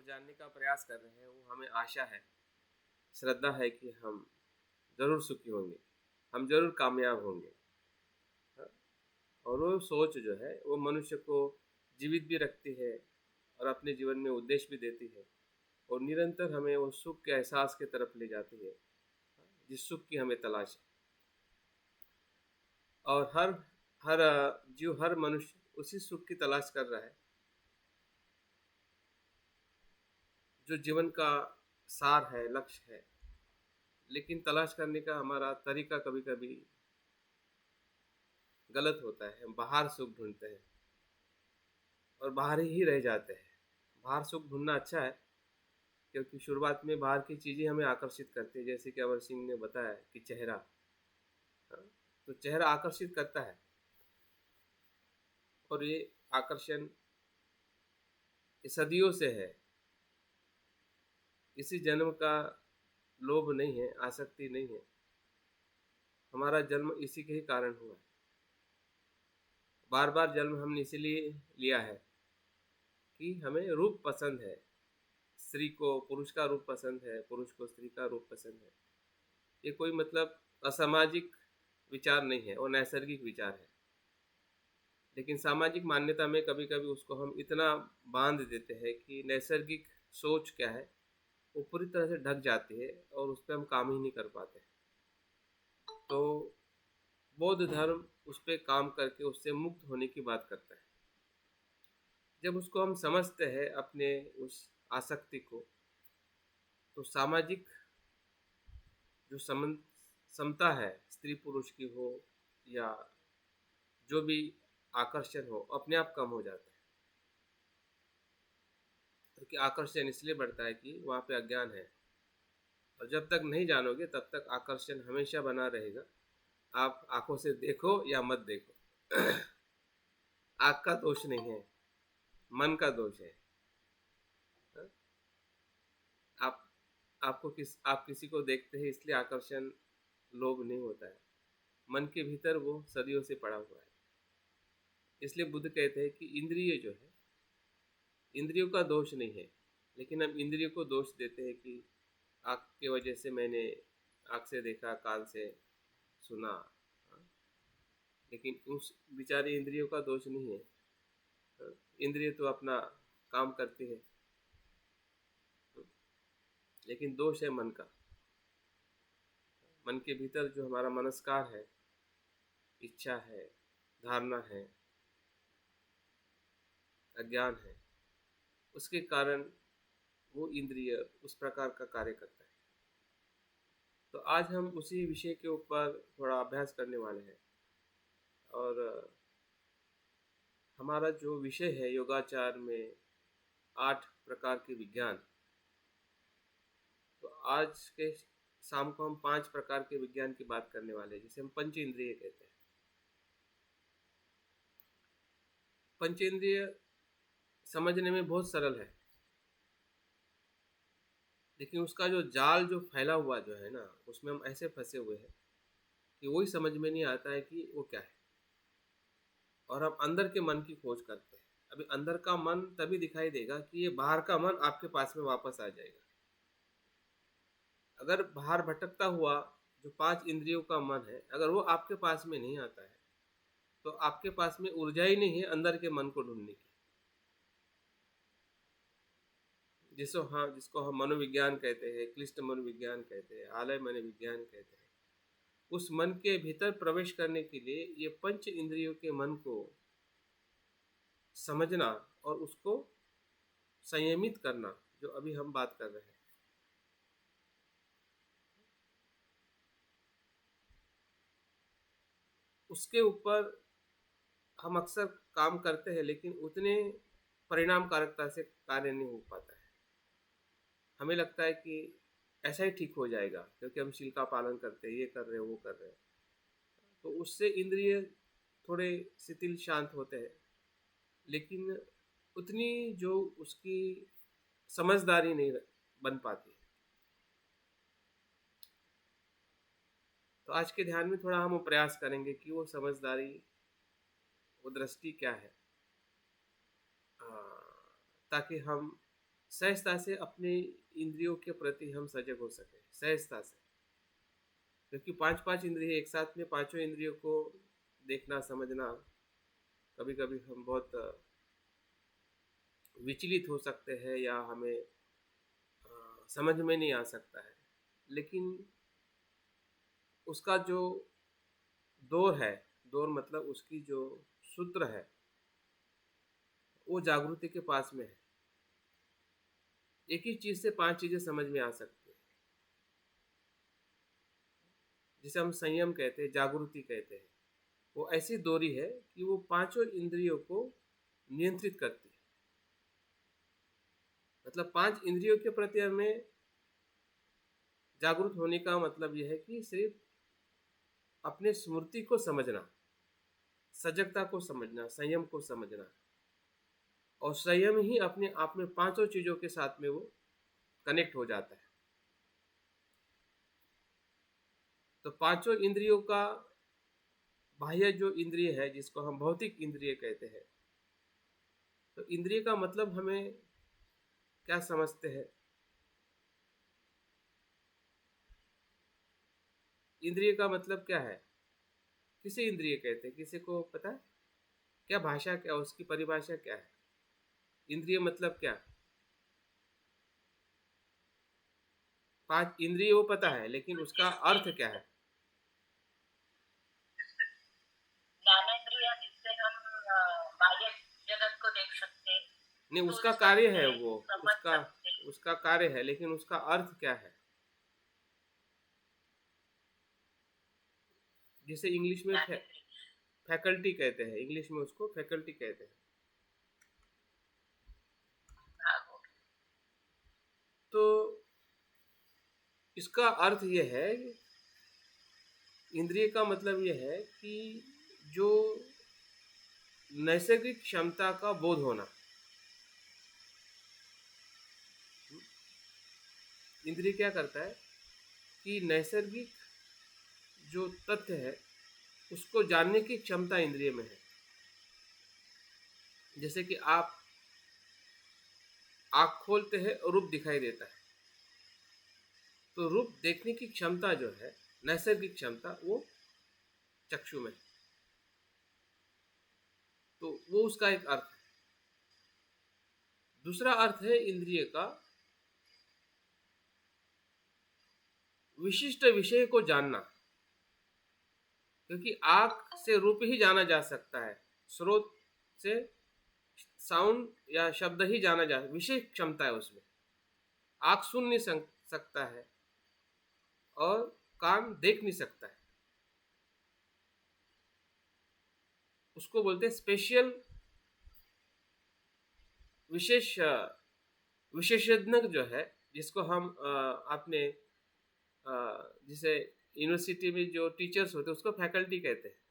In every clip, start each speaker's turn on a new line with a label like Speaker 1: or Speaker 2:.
Speaker 1: जानने का प्रयास कर रहे हैं, वो हमें आशा है, श्रद्धा है कि हम ज़रूर सुखी होंगे, हम ज़रूर कामयाब होंगे। हाँ? और वो सोच जो है वो मनुष्य को जीवित भी रखती है और अपने जीवन में उद्देश्य भी देती है और निरंतर हमें वो सुख के एहसास की तरफ ले जाती है, जिस सुख की हमें तलाश है। और हर जीव, हर मनुष्य उसी सुख की तलाश कर रहा है जो जीवन का सार है, लक्ष्य है। लेकिन तलाश करने का हमारा तरीका कभी कभी गलत होता है। हम बाहर सुख ढूंढते हैं और बाहर ही रह जाते हैं। बाहर सुख ढूंढना अच्छा है, क्योंकि शुरुआत में बाहर की चीज़ें हमें आकर्षित करती है, जैसे कि अमर सिंह ने बताया कि चेहरा। हाँ, तो चेहरा आकर्षित करता है और ये आकर्षण ये सदियों से है। इसी जन्म का लोभ नहीं है, आसक्ति नहीं है। हमारा जन्म इसी के ही कारण हुआ है। बार बार जन्म हमने इसीलिए लिया है कि हमें रूप पसंद है। स्त्री को पुरुष का रूप पसंद है, पुरुष को स्त्री का रूप पसंद है। ये कोई मतलब असामाजिक विचार नहीं है और नैसर्गिक विचार है। लेकिन सामाजिक मान्यता में कभी कभी उसको हम इतना बांध देते हैं कि नैसर्गिक सोच क्या है वो पूरी तरह से ढक जाती है और उस पर हम काम ही नहीं कर पाते। तो बौद्ध धर्म उस पर काम करके उससे मुक्त होने की बात करता है। जब उसको हम समझते हैं अपने उस आसक्ति को, तो सामाजिक जो समता है, स्त्री पुरुष की हो या जो भी आकर्षण हो, अपने आप कम हो जाता है। क्योंकि आकर्षण इसलिए बढ़ता है कि वहाँ पे अज्ञान है, और जब तक नहीं जानोगे तब तक आकर्षण हमेशा बना रहेगा। आप आंखों से देखो या मत देखो, आँख का दोष नहीं है, मन का दोष है। हाँ? आप आप किसी को देखते हैं इसलिए आकर्षण, लोभ नहीं होता है। मन के भीतर वो सदियों से पड़ा हुआ है। इसलिए बुद्ध कहते हैं कि इंद्रिय जो है, इंद्रियों का दोष नहीं है, लेकिन हम इंद्रियों को दोष देते हैं कि आँख के वजह से मैंने आँख से देखा, कान से सुना। हाँ? लेकिन उस बेचारे इंद्रियों का दोष नहीं है। हाँ? इंद्रिय तो अपना काम करती है, लेकिन दोष है मन का। मन के भीतर जो हमारा मनस्कार है, इच्छा है, धारणा है, अज्ञान है, उसके कारण वो इंद्रिय उस प्रकार का कार्य करता है। तो आज हम उसी विषय के ऊपर थोड़ा अभ्यास करने वाले हैं। और हमारा जो विषय है योगाचार में 8 प्रकार के विज्ञान। तो आज के शाम को हम 5 प्रकार के विज्ञान की बात करने वाले हैं, जिसे हम पंच इंद्रिय कहते हैं। पंचेंद्रिय समझने में बहुत सरल है, लेकिन उसका जो जाल जो फैला हुआ जो है ना, उसमें हम ऐसे फंसे हुए हैं कि वही समझ में नहीं आता है कि वो क्या है। और हम अंदर के मन की खोज करते हैं। अभी अंदर का मन तभी दिखाई देगा कि ये बाहर का मन आपके पास में वापस आ जाएगा। अगर बाहर भटकता हुआ जो 5 इंद्रियों का मन है, अगर वो आपके पास में नहीं आता है, तो आपके पास में ऊर्जा ही नहीं है अंदर के मन को ढूंढने की। जिसको हम मनोविज्ञान कहते हैं, क्लिष्ट मनोविज्ञान कहते हैं, आलय मनोविज्ञान कहते हैं। उस मन के भीतर प्रवेश करने के लिए ये पंच इंद्रियों के मन को समझना और उसको संयमित करना, जो अभी हम बात कर रहे हैं, उसके ऊपर हम अक्सर काम करते हैं, लेकिन उतने परिणामकारकता से कार्य नहीं हो पाता है। हमें लगता है कि ऐसा ही ठीक हो जाएगा, क्योंकि हम शील का पालन करते हैं, ये कर रहे हैं, वो कर रहे हैं। तो उससे इंद्रिय थोड़े शिथिल शांत होते हैं, लेकिन उतनी जो उसकी समझदारी नहीं बन पाती है। तो आज के ध्यान में थोड़ा हम प्रयास करेंगे कि वो समझदारी, वो दृष्टि क्या है, ताकि हम सहजता से अपने इंद्रियों के प्रति हम सजग हो सके, सहजता से। क्योंकि पांच पांच इंद्रिय एक साथ में, पांचों इंद्रियों को देखना समझना, कभी कभी हम बहुत विचलित हो सकते हैं या हमें समझ में नहीं आ सकता है। लेकिन उसका जो दौर है, दौर मतलब उसकी जो सूत्र है, वो जागृति के पास में है। एक ही चीज से पांच चीजें समझ में आ सकती है, जिसे हम संयम कहते हैं, जागृति कहते हैं। वो ऐसी डोरी है कि वो पांचों इंद्रियों को नियंत्रित करती है। मतलब पांच इंद्रियों के प्रति हमें जागरूक होने का मतलब यह है कि सिर्फ अपने स्मृति को समझना, सजगता को समझना, संयम को समझना, और संयम ही अपने आप में पांचों चीजों के साथ में वो कनेक्ट हो जाता है। तो पांचों इंद्रियों का बाह्य जो इंद्रिय है, जिसको हम भौतिक इंद्रिय कहते हैं, तो इंद्रिय का मतलब हमें क्या समझते हैं? इंद्रिय का मतलब क्या है? किसे इंद्रिय कहते हैं? किसी को पता है क्या? भाषा क्या, उसकी परिभाषा क्या है? इंद्रिय मतलब क्या? पांच इंद्रिय वो पता है, लेकिन उसका अर्थ क्या है?
Speaker 2: ज्ञानेंद्रिय जिससे हम बाह्य जगत को देख सकते,
Speaker 1: नहीं, उसका
Speaker 2: सोच
Speaker 1: कार्य है
Speaker 2: सकते,
Speaker 1: वो,
Speaker 2: समझ
Speaker 1: उसका
Speaker 2: सकते।
Speaker 1: उसका कार्य है, लेकिन उसका अर्थ क्या है? जिसे इंग्लिश में
Speaker 2: ज्ञानेंद्रिय।
Speaker 1: फैकल्टी कहते हैं, इंग्लिश में उसको फैकल्टी कहते हैं।
Speaker 2: हाँ, वो
Speaker 1: तो इसका अर्थ यह है, इंद्रिय का मतलब यह है कि जो नैसर्गिक क्षमता का बोध होना। इंद्रिय क्या करता है कि नैसर्गिक जो तथ्य है उसको जानने की क्षमता इंद्रिय में है। जैसे कि आप आँख खोलते हैं और रूप दिखाई देता है, तो रूप देखने की क्षमता जो है, नैसर्गिक क्षमता, वो चक्षु में है। तो वो उसका एक अर्थ है। दूसरा अर्थ है इंद्रिय का विशिष्ट विषय को जानना। क्योंकि आँख से रूप ही जाना जा सकता है, स्रोत से साउंड या शब्द ही जाना जा, विशेष क्षमता है उसमें। आँख सुन नहीं सकता है और कान देख नहीं सकता है। उसको बोलते हैं स्पेशल, विशेष विशेषज्ञ जो है, जिसको हम अपने जिसे यूनिवर्सिटी में जो टीचर्स होते हैं उसको फैकल्टी कहते हैं।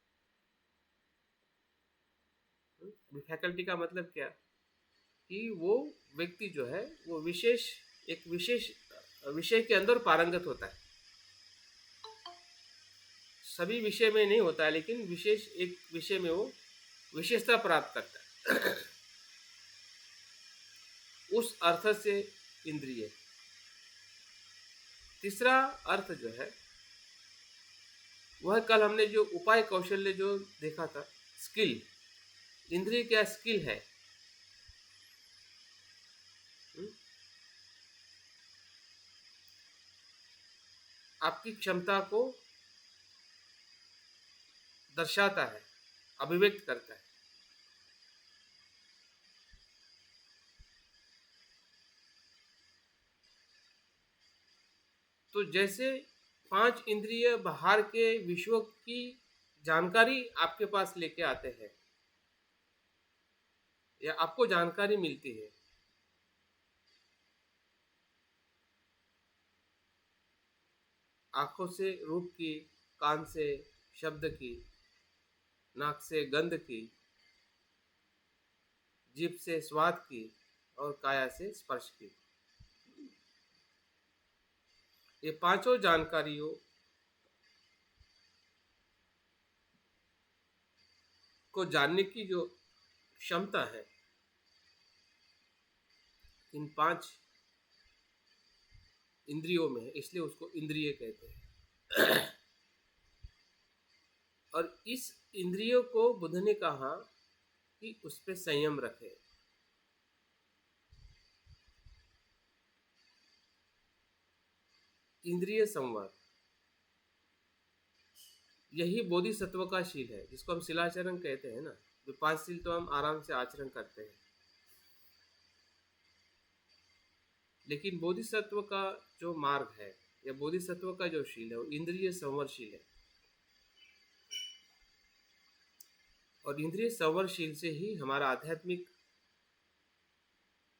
Speaker 1: फैकल्टी का मतलब क्या कि वो व्यक्ति जो है वो विशेष, एक विशेष विषय के अंदर पारंगत होता है। सभी विषय में नहीं होता है, लेकिन विशेष एक विषय में वो विशेषता प्राप्त करता है। उस अर्थ से इंद्रिय। तीसरा अर्थ जो है वह कल हमने जो उपाय कौशल्य जो देखा था, स्किल। इंद्रिय क्या स्किल है? हुँ? आपकी क्षमता को दर्शाता है, अभिव्यक्त करता है। तो जैसे पांच इंद्रिय बाहर के विश्व की जानकारी आपके पास लेके आते हैं या आपको जानकारी मिलती है, आंखों से रूप की, कान से शब्द की, नाक से गंध की, जीभ से स्वाद की, और काया से स्पर्श की। ये पांचों जानकारियों को जानने की जो क्षमता है, इन 5 इंद्रियों में है, इसलिए उसको इंद्रिय कहते हैं। और इस इंद्रियों को बुद्ध ने कहा कि उस पे संयम रखे। इंद्रिय संवर, यही बोधिसत्व का शील है, जिसको हम शिलाचरण कहते हैं ना। जो 5 शील तो हम आराम से आचरण करते हैं, लेकिन बोधिसत्व का जो मार्ग है या बोधिसत्व का जो शील है वो इंद्रिय संवरशील है। और इंद्रिय संवरशील से ही हमारा आध्यात्मिक,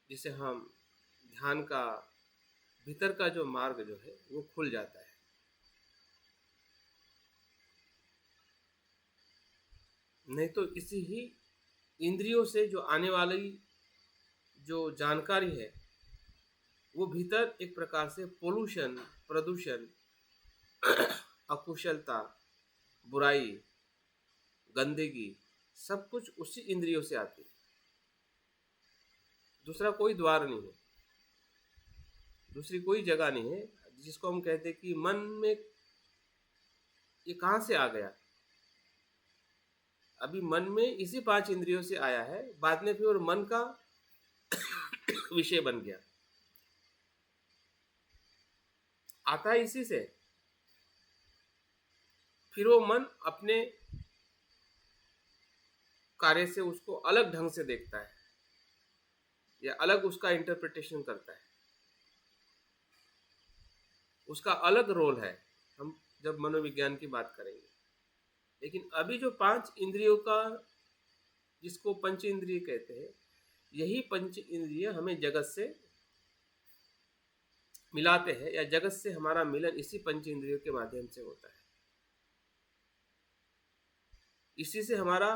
Speaker 1: जिसे हम ध्यान का भीतर का जो मार्ग जो है वो खुल जाता है। नहीं तो इसी ही इंद्रियों से जो आने वाली जो जानकारी है वो भीतर एक प्रकार से पोल्यूशन, प्रदूषण, अकुशलता, बुराई, गंदगी, सब कुछ उसी इंद्रियों से आती है। दूसरा कोई द्वार नहीं है, दूसरी कोई जगह नहीं है। जिसको हम कहते हैं कि मन में ये कहाँ से आ गया, अभी मन में इसी 5 इंद्रियों से आया है, बाद में फिर मन का विषय बन गया, आता है इसी से। फिर वो मन अपने कार्य से उसको अलग ढंग से देखता है या अलग उसका इंटरप्रिटेशन करता है, उसका अलग रोल है, हम जब मनोविज्ञान की बात करेंगे। लेकिन अभी जो 5 इंद्रियों का, जिसको पंच इंद्रिय कहते हैं, यही पंच इंद्रिय हमें जगत से मिलाते हैं, या जगत से हमारा मिलन इसी पंच इंद्रियों के माध्यम से होता है। इसी से हमारा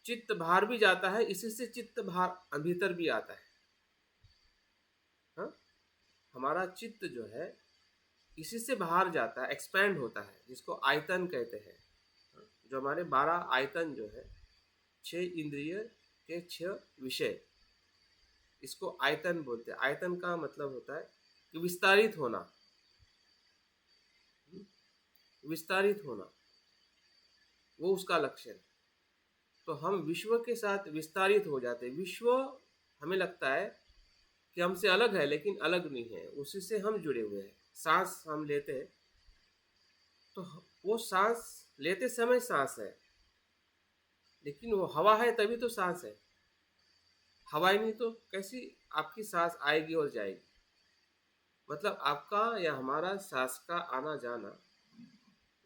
Speaker 1: चित्त बाहर भी जाता है, इसी से चित्त बाहर भीतर भी आता है। हाँ? हमारा चित्त जो है इसी से बाहर जाता है, एक्सपैंड होता है, जिसको आयतन कहते हैं। हाँ? जो हमारे 12 आयतन जो है, 6 इंद्रिय के 6 विषय, इसको आयतन बोलते हैं। आयतन का मतलब होता है कि विस्तारित होना, विस्तारित होना, वो उसका लक्षण है। तो हम विश्व के साथ विस्तारित हो जाते हैं। विश्व हमें लगता है कि हमसे अलग है, लेकिन अलग नहीं है, उसी से हम जुड़े हुए हैं। सांस हम लेते हैं तो वो सांस लेते समय सांस है, लेकिन वो हवा है तभी तो सांस है। हवा ही नहीं तो कैसी आपकी सांस आएगी और जाएगी। मतलब आपका या हमारा सांस का आना जाना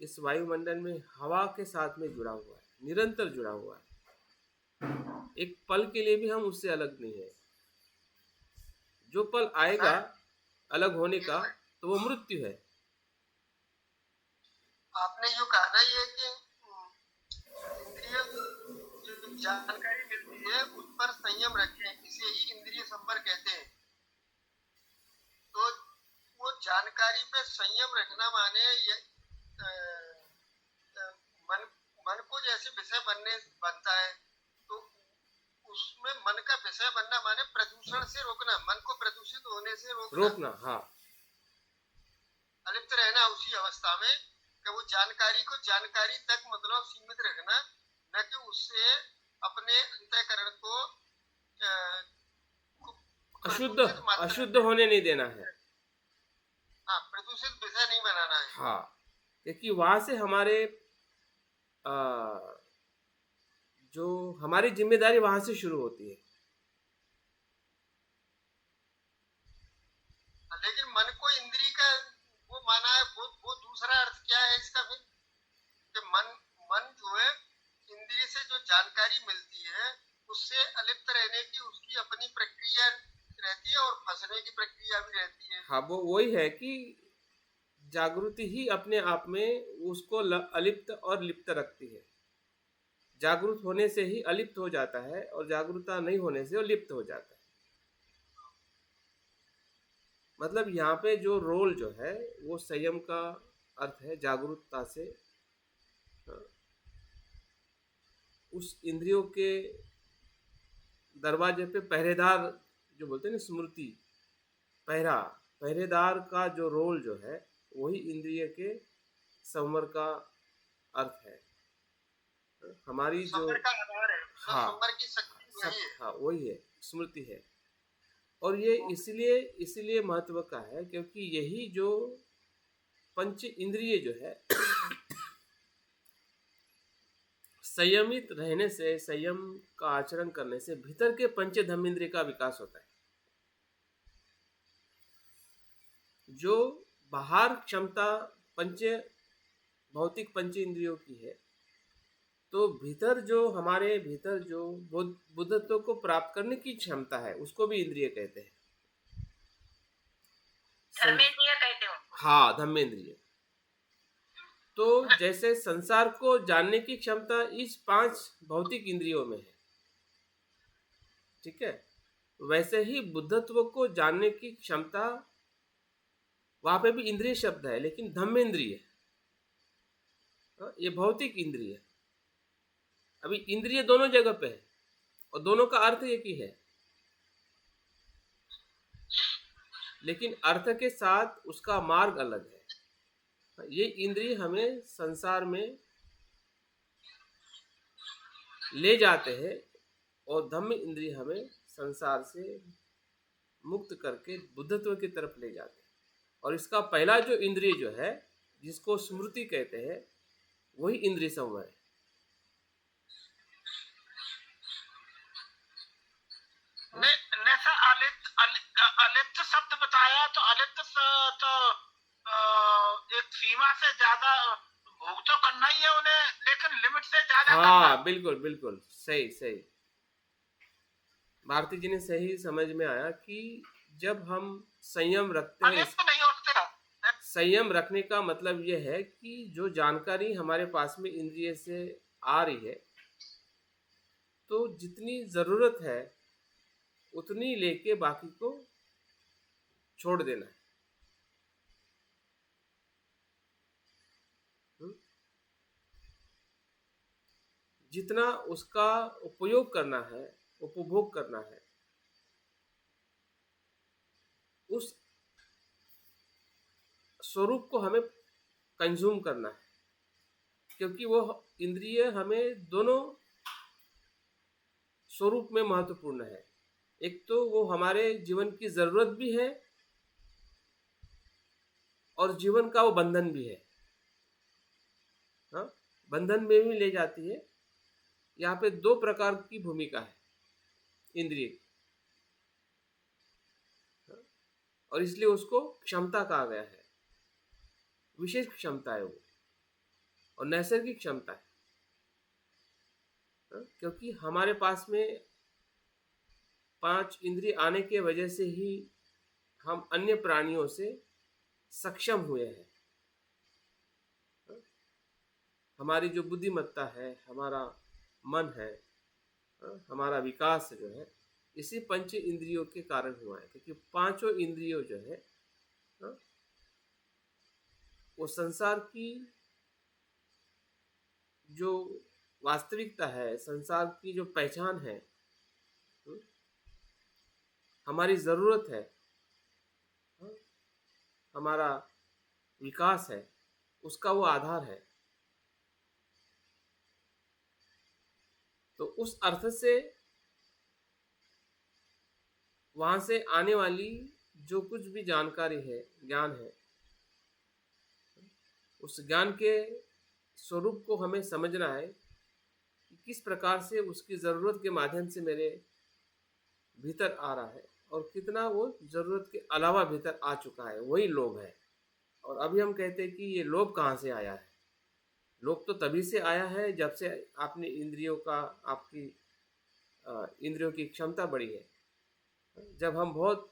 Speaker 1: इस वायुमंडल में हवा के साथ में जुड़ा हुआ है, निरंतर जुड़ा हुआ है। एक पल के लिए भी हम उससे अलग नहीं है। जो पल आएगा अलग होने का, तो वो मृत्यु है।
Speaker 3: आपने जो कहा ना, ये कि इंद्रिय जो जानकारी मिलती है उस पर संयम रखें, इसे ही इंद्रिय संवर कहते हैं। तो वो जानकारी पे संयम रखना माने ये मन को जैसे विषय बनता है, तो उसमें मन का विषय बनना माने प्रदूषण से रोकना, मन को प्रदूषित होने से रोकना।
Speaker 1: हाँ,
Speaker 3: अलिप्त रहना उसी अवस्था में कि वो जानकारी को जानकारी तक मतलब सीमित रखना, न कि उससे अपने अंतःकरण को
Speaker 1: अशुद्ध होने नहीं देना है।
Speaker 3: हाँ, प्रदूषित विषय नहीं बनाना है।
Speaker 1: हाँ, क्योंकि वहां से हमारे जो हमारी जिम्मेदारी वहां से शुरू होती है।
Speaker 3: लेकिन मन को इंद्रिय का वो माना है, वो दूसरा अर्थ क्या है इसका फिर, कि मन जो है इंद्रिय से जो जानकारी मिलती है उससे अलिप्त रहने की उसकी अपनी प्रक्रिया रहती है और फंसने की प्रक्रिया भी रहती है।
Speaker 1: हाँ, वो वही है कि जागृति ही अपने आप में उसको अलिप्त और लिप्त रखती है। जागरूक होने से ही अलिप्त हो जाता है, और जागरूकता नहीं होने से वो लिप्त हो जाता है। मतलब यहाँ पे जो रोल जो है वो संयम का अर्थ है, जागरूकता से उस इंद्रियों के दरवाजे पे पहरेदार जो बोलते हैं ना स्मृति, पहरेदार का जो रोल जो है वही इंद्रिय के संवर का अर्थ है। हमारी जो
Speaker 3: संवर का आधार है, मतलब
Speaker 1: हाँ
Speaker 3: संवर की शक्ति
Speaker 1: सब
Speaker 3: वही है।
Speaker 1: हाँ वही है, स्मृति है। और ये इसलिए महत्व का है क्योंकि यही जो पंच इंद्रिय जो है संयमित रहने से, संयम का आचरण करने से भीतर के पंच धम्मेंद्रिय का विकास होता है। जो बाहर क्षमता पंच भौतिक पंच इंद्रियों की है, तो हमारे भीतर जो बुद्धत्व को प्राप्त करने की क्षमता है उसको भी इंद्रिय कहते हैं।
Speaker 2: धर्मेंद्रिय कहते हो।
Speaker 1: हाँ, धम्मेंद्रिय। तो जैसे संसार को जानने की क्षमता इस 5 भौतिक इंद्रियों में है, ठीक है, वैसे ही बुद्धत्व को जानने की क्षमता, वहां पे भी इंद्रिय शब्द है लेकिन धम्मेंद्रिय, ये भौतिक इंद्रिय। अभी इंद्रिय दोनों जगह पे है और दोनों का अर्थ एक ही है, लेकिन अर्थ के साथ उसका मार्ग अलग है। ये इंद्रिय हमें संसार में ले जाते हैं और धम्म इंद्रिय हमें संसार से मुक्त करके बुद्धत्व की तरफ ले जाते हैं। और इसका पहला जो इंद्रिय जो है जिसको स्मृति कहते हैं वही इंद्रिय संवर है।
Speaker 4: जैसा अलिप्त शब्द बताया, तो अलिप्त तो एक सीमा से ज्यादा भोग तो करना ही है उन्हें, लेकिन लिमिट से ज्यादा करना।
Speaker 1: बिल्कुल बिल्कुल सही। भारती जी ने सही समझ में आया कि जब हम संयम रखते हैं,
Speaker 4: अलिप्त नहीं होते।
Speaker 1: संयम रखने का मतलब यह है कि जो जानकारी हमारे पास में इंद्रिय से आ रही है, तो जितनी जरूरत है उतनी लेके बाकी को छोड़ देना है। जितना उसका उपयोग करना है, उपभोग करना है, उस स्वरूप को हमें कंज्यूम करना है, क्योंकि वो इंद्रिय हमें दोनों स्वरूप में महत्वपूर्ण है। एक तो वो हमारे जीवन की जरूरत भी है और जीवन का वो बंधन भी है। हाँ, बंधन में भी ले जाती है। यहाँ पे 2 प्रकार की भूमिका है इंद्रिय, और इसलिए उसको क्षमता कहा गया है। विशेष क्षमता है वो, और नैसर्गिक क्षमता है, क्योंकि हमारे पास में 5 इंद्रिय आने के वजह से ही हम अन्य प्राणियों से सक्षम हुए हैं। हमारी जो बुद्धिमत्ता है, हमारा मन है, हमारा विकास जो है, इसी पंच इंद्रियों के कारण हुआ है। क्योंकि 5 इंद्रियों जो है वो संसार की जो वास्तविकता है, संसार की जो पहचान है, हमारी जरूरत है, हमारा विकास है, उसका वो आधार है। तो उस अर्थ से वहां से आने वाली जो कुछ भी जानकारी है, ज्ञान है, उस ज्ञान के स्वरूप को हमें समझना है कि किस प्रकार से उसकी ज़रूरत के माध्यम से मेरे भीतर आ रहा है और कितना वो ज़रूरत के अलावा भीतर आ चुका है, वही लोभ है। और अभी हम कहते हैं कि ये लोभ कहाँ से आया है। लोभ तो तभी से आया है जब से आपने आपकी इंद्रियों की क्षमता बढ़ी है। जब हम बहुत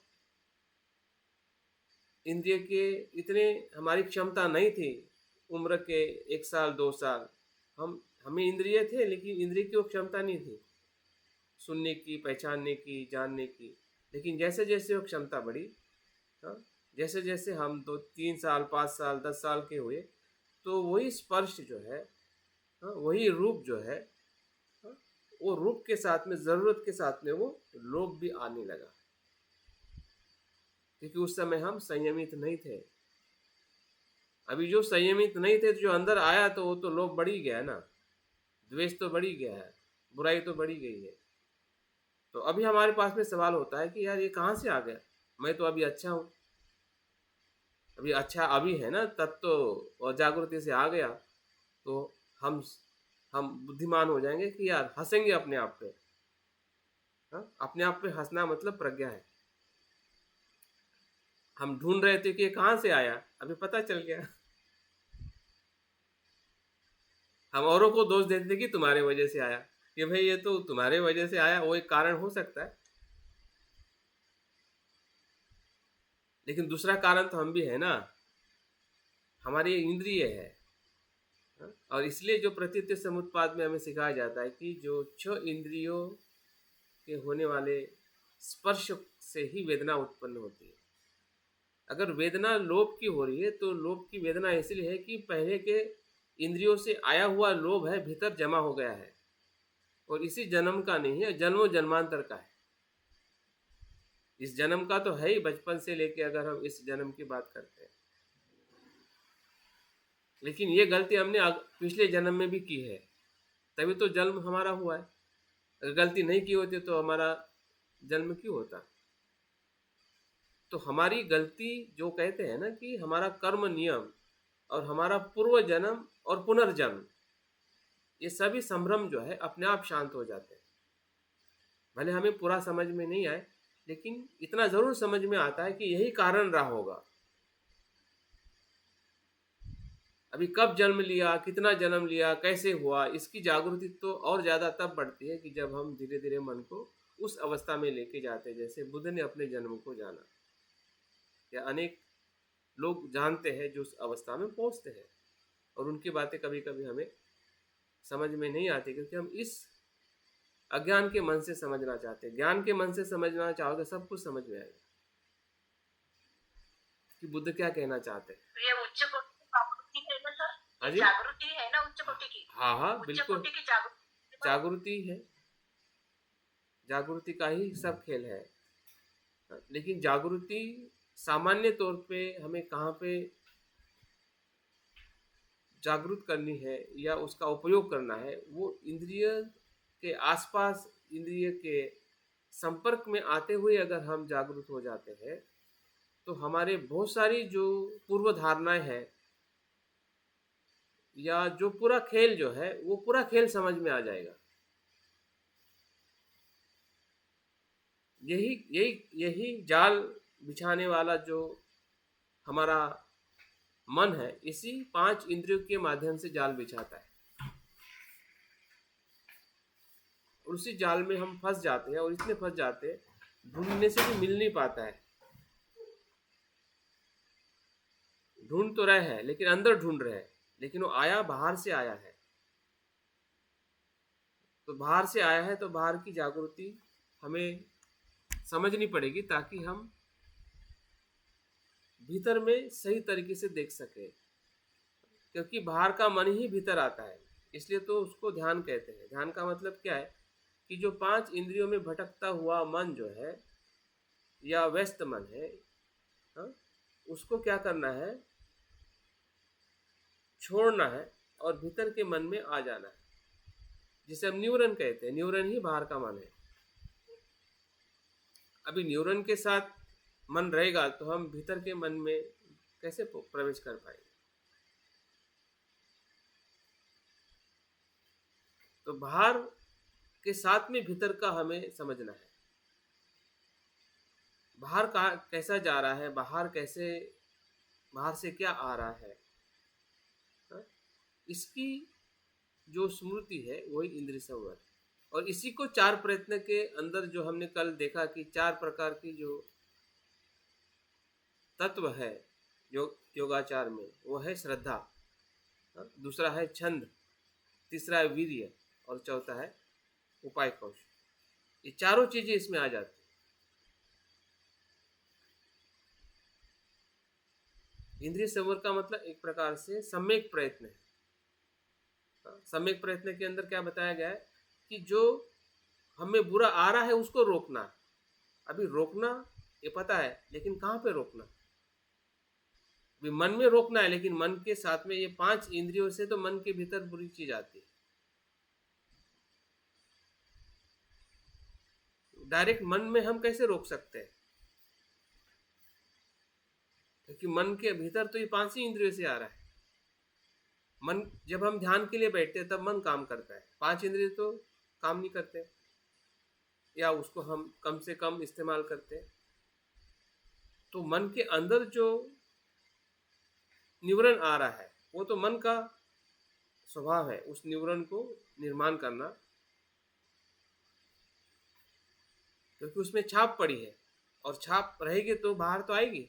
Speaker 1: इंद्रिय के इतने हमारी क्षमता नहीं थी, उम्र के 1 साल 2 साल हमें इंद्रिय थे, लेकिन इंद्रिय की वो क्षमता नहीं थी सुनने की, पहचानने की, जानने की। लेकिन जैसे जैसे वो क्षमता बढ़ी, जैसे जैसे हम 2-3 साल 5 साल 10 साल के हुए, तो वही स्पर्श जो है, वही रूप जो है, वो रूप के साथ में, ज़रूरत के साथ में वो लोभ भी आने लगा। क्योंकि उस समय हम संयमित नहीं थे। अभी जो संयमित नहीं थे, जो अंदर आया तो वो तो लोभ बढ़ ही गया ना, द्वेष तो बढ़ ही गया है, बुराई तो बढ़ी गई है। तो अभी हमारे पास में सवाल होता है कि यार ये कहाँ से आ गया, मैं तो अभी अच्छा हूँ, अभी अच्छा अभी है ना, तब तो और जागृति से आ गया तो हम बुद्धिमान हो जाएंगे कि यार हंसेंगे अपने आप पे। हाँ, अपने आप पे हंसना मतलब प्रज्ञा है। हम ढूंढ रहे थे कि ये कहाँ से आया, अभी पता चल गया। हम औरों को दोष देते थे कि तुम्हारे वजह से आया, कि भाई ये तो तुम्हारे वजह से आया, वो एक कारण हो सकता है, लेकिन दूसरा कारण तो हम भी है ना, हमारी इंद्रिय है। हाँ? और इसलिए जो प्रतीत समुत्पाद में हमें सिखाया जाता है कि जो 6 इंद्रियों के होने वाले स्पर्श से ही वेदना उत्पन्न होती है। अगर वेदना लोभ की हो रही है तो लोभ की वेदना इसलिए है कि पहले के इंद्रियों से आया हुआ लोभ है, भीतर जमा हो गया है, और इसी जन्म का नहीं है, जन्मों जन्मांतर का है। इस जन्म का तो है ही, बचपन से लेके अगर हम इस जन्म की बात करते हैं, लेकिन ये गलती हमने पिछले जन्म में भी की है, तभी तो जन्म हमारा हुआ है। अगर गलती नहीं की होती तो हमारा जन्म क्यों होता। तो हमारी गलती, जो कहते हैं ना कि हमारा कर्म नियम और हमारा पूर्व जन्म और पुनर्जन्म, ये सभी संभ्रम जो है अपने आप शांत हो जाते हैं। भले हमें पूरा समझ में नहीं आए, लेकिन इतना जरूर समझ में आता है कि यही कारण रहा होगा। अभी कब जन्म लिया, कितना जन्म लिया, कैसे हुआ, इसकी जागृति तो और ज़्यादा तब बढ़ती है कि जब हम धीरे धीरे मन को उस अवस्था में लेके जाते हैं, जैसे बुद्ध ने अपने जन्म को जाना, या अनेक लोग जानते हैं जो उस अवस्था में पहुंचते हैं, और उनकी बातें कभी कभी हमें समझ में नहीं आती, क्योंकि हम इस अज्ञान के मन से समझना चाहते हैं। ज्ञान के मन से समझना चाहोगे सब कुछ समझ में आएगा कि बुद्ध क्या कहना चाहते हैं।
Speaker 2: ये उच्च कोटि की जागृति है ना सर,
Speaker 1: हाँ
Speaker 2: ये
Speaker 1: जी,
Speaker 2: जागृति है ना उच्च कोटि की,
Speaker 1: हाँ हाँ
Speaker 2: उच्च
Speaker 1: बिल्कुल,
Speaker 2: कोटि की जागृति।
Speaker 1: जागृति है, जागृति का ही सब खेल है। लेकिन जागृति सामान्य तौर पे हमें कहाँ पे जागरूक करनी है या उसका उपयोग करना है, वो इंद्रिय के आसपास, इंद्रिय के संपर्क में आते हुए अगर हम जागरूक हो जाते हैं तो हमारे बहुत सारी जो पूर्व धारणाएं हैं या जो पूरा खेल जो है, वो पूरा खेल समझ में आ जाएगा। यही यही यही जाल बिछाने वाला जो हमारा मन है, इसी 5 इंद्रियों के माध्यम से जाल बिछाता है, और उसी जाल में हम फंस जाते हैं, और इतने फंस जाते हैं ढूंढने से भी मिल नहीं पाता है। ढूंढ तो रहे हैं लेकिन अंदर ढूंढ रहे हैं, लेकिन वो आया बाहर से आया है। तो बाहर से आया है तो बाहर की जागृति हमें समझनी पड़ेगी, ताकि हम भीतर में सही तरीके से देख सके, क्योंकि बाहर का मन ही भीतर आता है, इसलिए तो उसको ध्यान कहते हैं। ध्यान का मतलब क्या है कि जो 5 इंद्रियों में भटकता हुआ मन जो है या व्यस्त मन है, हाँ, उसको क्या करना है, छोड़ना है और भीतर के मन में आ जाना है, जिसे हम न्यूरन कहते हैं। न्यूरन ही बाहर का मन है। अभी न्यूरन के साथ मन रहेगा तो हम भीतर के मन में कैसे प्रवेश कर पाएंगे। तो बाहर के साथ में भीतर का हमें समझना है। बाहर का कैसा जा रहा है, बाहर से क्या आ रहा है, हा? इसकी जो स्मृति है वही इंद्रिय संवर। और इसी को 4 प्रयत्न के अंदर जो हमने कल देखा कि 4 प्रकार की जो तत्व है योगाचार में, वो है श्रद्धा, हा? दूसरा है छंद, तीसरा है वीर्य, और चौथा है उपाय कौशल। ये चारों चीजें इसमें आ जाती है। इंद्रिय संवर का मतलब एक प्रकार से सम्यक प्रयत्न है। सम्यक प्रयत्न के अंदर क्या बताया गया है कि जो हमें बुरा आ रहा है उसको रोकना। अभी रोकना ये पता है, लेकिन कहाँ पे रोकना? अभी मन में रोकना है, लेकिन मन के साथ में ये 5 इंद्रियों से तो मन के भीतर बुरी चीज आती है। डायरेक्ट मन में हम कैसे रोक सकते हैं? क्योंकि मन के भीतर तो ये 5 ही इंद्रियों से आ रहा है। मन, जब हम ध्यान के लिए बैठते हैं तब मन काम करता है, 5 इंद्रिय तो काम नहीं करते, या उसको हम कम से कम इस्तेमाल करते हैं। तो मन के अंदर जो निवरण आ रहा है वो तो मन का स्वभाव है, उस निवरण को निर्माण करना, क्योंकि उसमें छाप पड़ी है, और छाप रहेगी तो बाहर तो आएगी।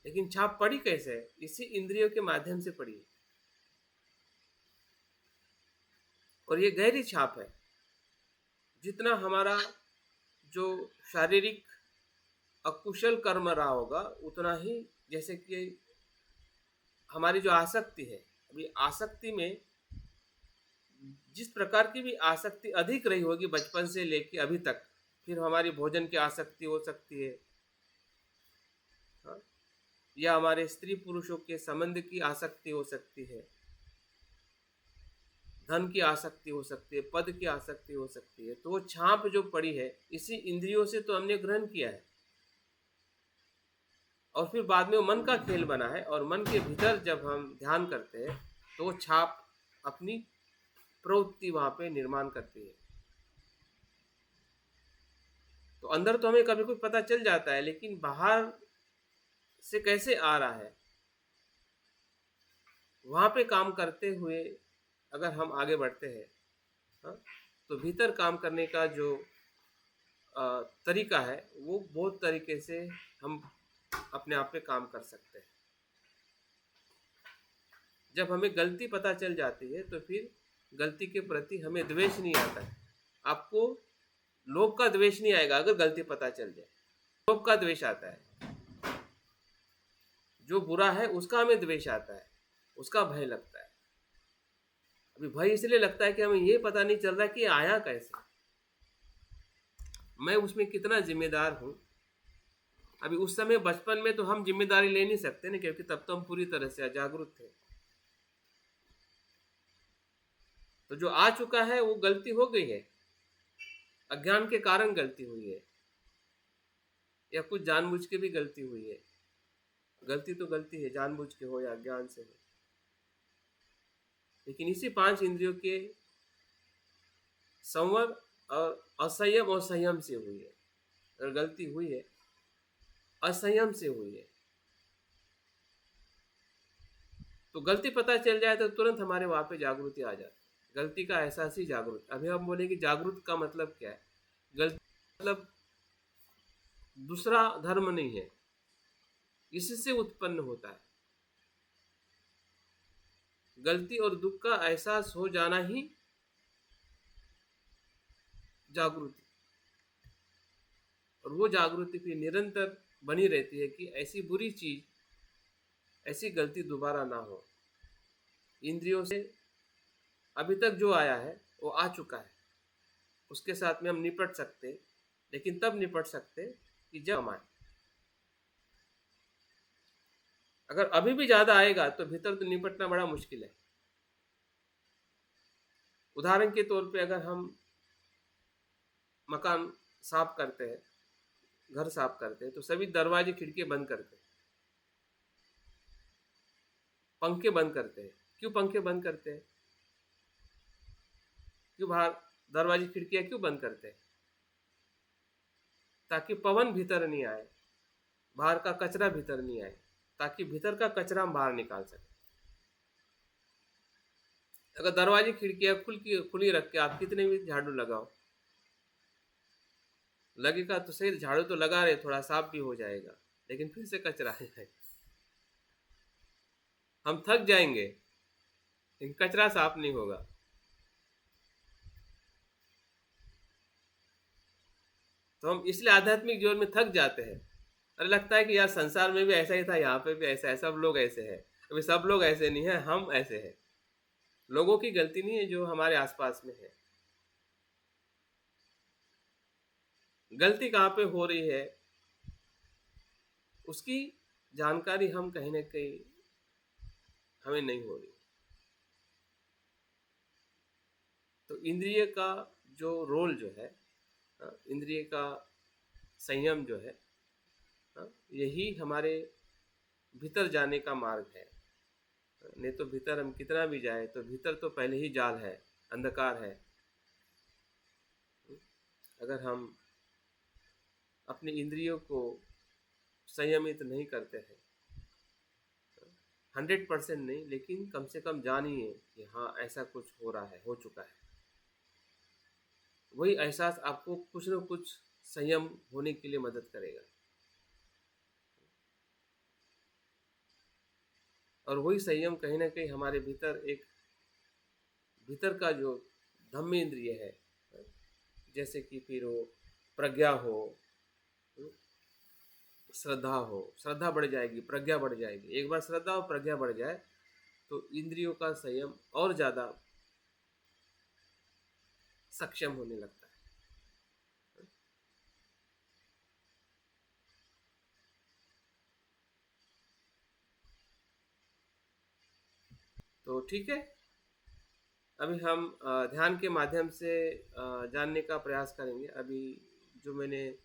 Speaker 1: लेकिन छाप पड़ी कैसे है? इसी इंद्रियों के माध्यम से पड़ी है, और ये गहरी छाप है। जितना हमारा जो शारीरिक अकुशल कर्म रहा होगा, उतना ही, जैसे कि हमारी जो आसक्ति है, अभी आसक्ति में जिस प्रकार की भी आसक्ति अधिक रही होगी बचपन से लेके अभी तक, फिर हमारी भोजन की आसक्ति हो सकती है, हाँ? या हमारे स्त्री पुरुषों के संबंध की आसक्ति हो सकती है, धन की आसक्ति हो सकती है, पद की आसक्ति हो सकती है। तो वो छाप जो पड़ी है इसी इंद्रियों से तो हमने ग्रहण किया है, और फिर बाद में वो मन का खेल बना है, और मन के भीतर जब हम ध्यान करते हैं तो वो छाप अपनी प्रवृत्ति वहां पे निर्माण करती है। तो अंदर तो हमें कभी कुछ पता चल जाता है, लेकिन बाहर से कैसे आ रहा है, वहां पे काम करते हुए अगर हम आगे बढ़ते हैं, हाँ, तो भीतर काम करने का जो तरीका है वो बहुत तरीके से हम अपने आप पे काम कर सकते हैं। जब हमें गलती पता चल जाती है तो फिर गलती के प्रति हमें द्वेष नहीं आता है। आपको लोभ का द्वेष नहीं आएगा अगर गलती पता चल जाए, लोभ का द्वेष आता है। जो बुरा है उसका हमें द्वेष आता है, उसका भय लगता है। अभी भय इसलिए लगता है कि हमें ये पता नहीं चल रहा कि आया कैसे, मैं उसमें कितना जिम्मेदार हूं। अभी उस समय बचपन में तो हम जिम्मेदारी ले नहीं सकते ना, क्योंकि तब तो हम पूरी तरह से अजागरूक थे। तो जो आ चुका है वो गलती हो गई है, अज्ञान के कारण गलती हुई है, या कुछ जानबूझ के भी गलती हुई है। गलती तो गलती है, जानबूझ के हो या अज्ञान से हो। लेकिन इसी 5 इंद्रियों के संवर और असंयम और संयम से हुई है। अगर गलती हुई है असंयम से हुई है, तो गलती पता चल जाए तो तुरंत हमारे वहां पे जागृति आ जाती है, गलती का एहसास ही जागृत। अभी हम बोले कि जागृत का मतलब क्या है? गलती मतलब दूसरा धर्म नहीं है, इससे उत्पन्न होता है। गलती और दुख का एहसास हो जाना ही जागृति, और वो जागृति फिर निरंतर बनी रहती है कि ऐसी बुरी चीज, ऐसी गलती दोबारा ना हो। इंद्रियों से अभी तक जो आया है वो आ चुका है, उसके साथ में हम निपट सकते, लेकिन तब निपट सकते कि जब हम आए। अगर अभी भी ज्यादा आएगा तो भीतर तो निपटना बड़ा मुश्किल है। उदाहरण के तौर पे अगर हम मकान साफ करते हैं, घर साफ करते हैं, तो सभी दरवाजे खिड़की बंद करते हैं, पंखे बंद करते हैं। क्यों पंखे बंद करते हैं? क्यों बाहर दरवाजे खिड़कियां क्यों बंद करते हैं? ताकि पवन भीतर नहीं आए, बाहर का कचरा भीतर नहीं आए, ताकि भीतर का कचरा हम बाहर निकाल सके। अगर दरवाजे खिड़कियां खुली रख के आप कितने भी झाड़ू लगाओ, लगेगा तो सही, झाड़ू तो लगा रहे, थोड़ा साफ भी हो जाएगा, लेकिन फिर से कचरा आ जाएगा। हम थक जाएंगे लेकिन कचरा साफ नहीं होगा। तो हम इसलिए आध्यात्मिक जीवन में थक जाते हैं। अरे लगता है कि यार संसार में भी ऐसा ही था, यहाँ पे भी ऐसा है, सब लोग ऐसे हैं। अभी सब लोग ऐसे नहीं है, हम ऐसे हैं। लोगों की गलती नहीं है जो हमारे आसपास में है, गलती कहाँ पे हो रही है उसकी जानकारी हम कहीं ना कहीं हमें नहीं हो रही। तो इंद्रिय का जो रोल जो है, इंद्रिय का संयम जो है, यही हमारे भीतर जाने का मार्ग है। नहीं तो भीतर हम कितना भी जाए तो भीतर तो पहले ही जाल है, अंधकार है। अगर हम अपनी इंद्रियों को संयमित नहीं करते हैं, 100% नहीं, लेकिन कम से कम जानिए कि हाँ ऐसा कुछ हो रहा है, हो चुका है। वही एहसास आपको कुछ न कुछ संयम होने के लिए मदद करेगा। और वही संयम कहीं ना कहीं हमारे भीतर का जो धम्म इंद्रिय है, जैसे कि फिर वो प्रज्ञा हो, श्रद्धा हो, श्रद्धा बढ़ जाएगी, प्रज्ञा बढ़ जाएगी। एक बार श्रद्धा और प्रज्ञा बढ़ जाए तो इंद्रियों का संयम और ज़्यादा सक्षम होने लगता है। तो ठीक है, अभी हम ध्यान के माध्यम से जानने का प्रयास करेंगे। अभी जो मैंने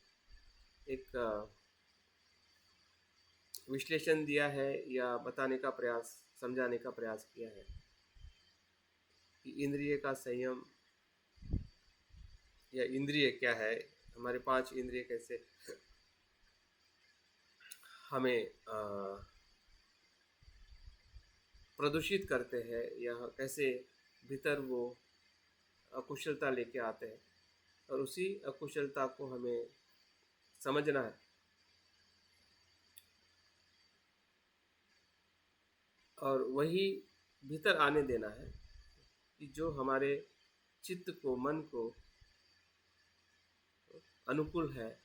Speaker 1: एक विश्लेषण दिया है या बताने का प्रयास, समझाने का प्रयास किया है कि इंद्रिय का संयम या इंद्रिय क्या है, हमारे 5 इंद्रिय कैसे हमें प्रदूषित करते हैं या कैसे भीतर वो अकुशलता लेके आते हैं, और उसी अकुशलता को हमें समझना है और वही भीतर आने देना है कि जो हमारे चित्त को, मन को अनुकूल है,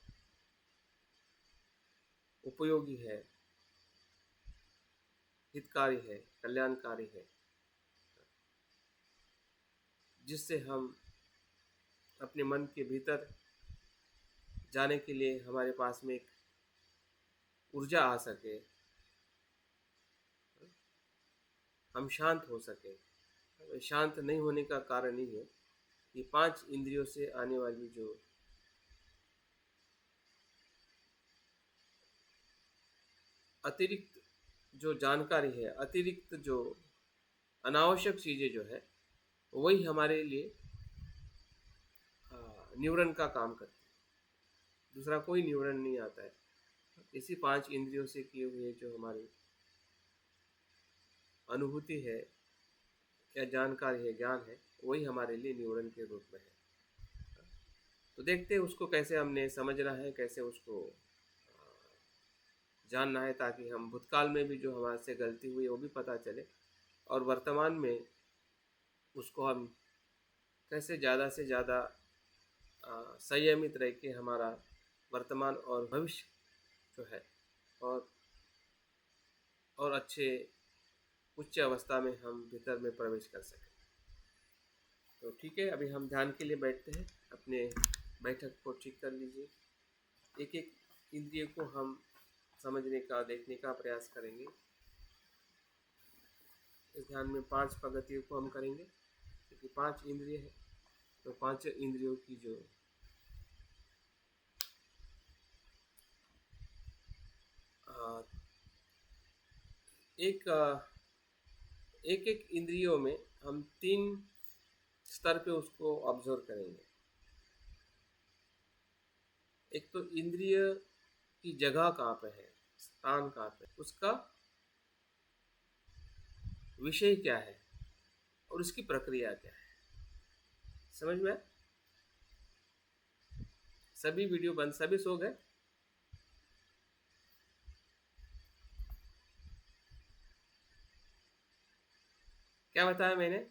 Speaker 1: उपयोगी है, हितकारी है, कल्याणकारी है, जिससे हम अपने मन के भीतर जाने के लिए हमारे पास में एक ऊर्जा आ सके, हम शांत हो सके। शांत नहीं होने का कारण ही है कि 5 इंद्रियों से आने वाली जो अतिरिक्त जो जानकारी है, अतिरिक्त जो अनावश्यक चीज़ें जो है, वही हमारे लिए न्यूरन का काम करती है। दूसरा कोई न्यूरन नहीं आता है। इसी 5 इंद्रियों से किए हुए जो हमारी अनुभूति है या जानकारी है, ज्ञान है, वही हमारे लिए न्यूरन के रूप में है। तो देखते हैं उसको कैसे हमने समझना है, कैसे उसको जानना है, ताकि हम भूतकाल में भी जो हमारे से गलती हुई है वो भी पता चले, और वर्तमान में उसको हम कैसे ज़्यादा से ज़्यादा संयमित रह के हमारा वर्तमान और भविष्य जो है और अच्छे उच्च अवस्था में हम भीतर में प्रवेश कर सकें। तो ठीक है, अभी हम ध्यान के लिए बैठते हैं। अपने बैठक को ठीक कर लीजिए। एक एक इंद्रिय को हम समझने का, देखने का प्रयास करेंगे। इस ध्यान में 5 प्रगतियों को हम करेंगे, क्योंकि 5 इंद्रिय है। तो 5 इंद्रियों की जो एक एक इंद्रियों में हम 3 स्तर पे उसको ऑब्जर्व करेंगे। एक तो इंद्रिय की जगह कहाँ पे है, स्थान कहाँ पे, उसका विषय क्या है और उसकी प्रक्रिया क्या है। समझ में? सभी वीडियो बंद, सभी सो गए? क्या बताया मैंने?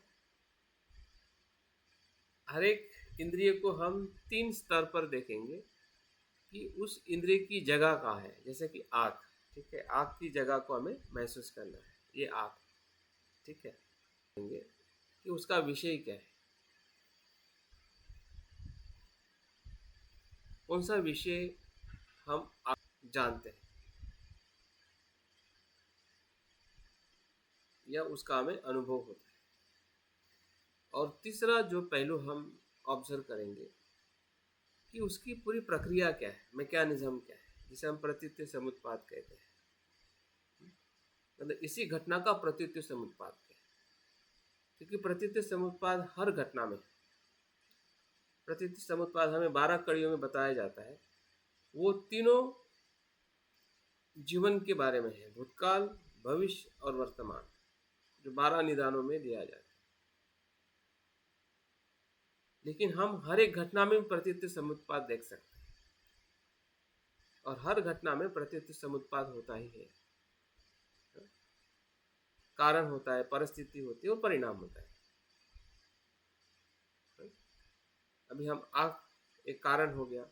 Speaker 1: हर एक इंद्रिय को हम 3 स्तर पर देखेंगे कि उस इंद्रिय की जगह कहाँ है। जैसे कि आँख, ठीक है, आँख की जगह को हमें महसूस करना है, ये आँख, ठीक है, कि उसका विषय क्या है। कौन सा विषय हम जानते हैं या उसका हमें अनुभव होता है। और तीसरा जो पहलू हम ऑब्जर्व करेंगे कि उसकी पूरी प्रक्रिया क्या है, मैकेनिज्म क्या है, जिसे हम प्रतीत्य समुत्पाद कहते हैं। मतलब इसी घटना का प्रतीत्य समुत्पाद क्या है, क्योंकि प्रतीत्य समुत्पाद हर घटना में, प्रतीत्य समुत्पाद हमें 12 कड़ियों में बताया जाता है। वो तीनों जीवन के बारे में है, भूतकाल, भविष्य और वर्तमान, जो 12 निदानों में दिया जाता है। लेकिन हम हर एक घटना में प्रतीत्य समुत्पाद देख सकते हैं, और हर घटना में प्रतीत्य समुत्पाद होता ही है। कारण होता है, परिस्थिति होती है और परिणाम होता है। अभी हम आँख एक कारण हो गया,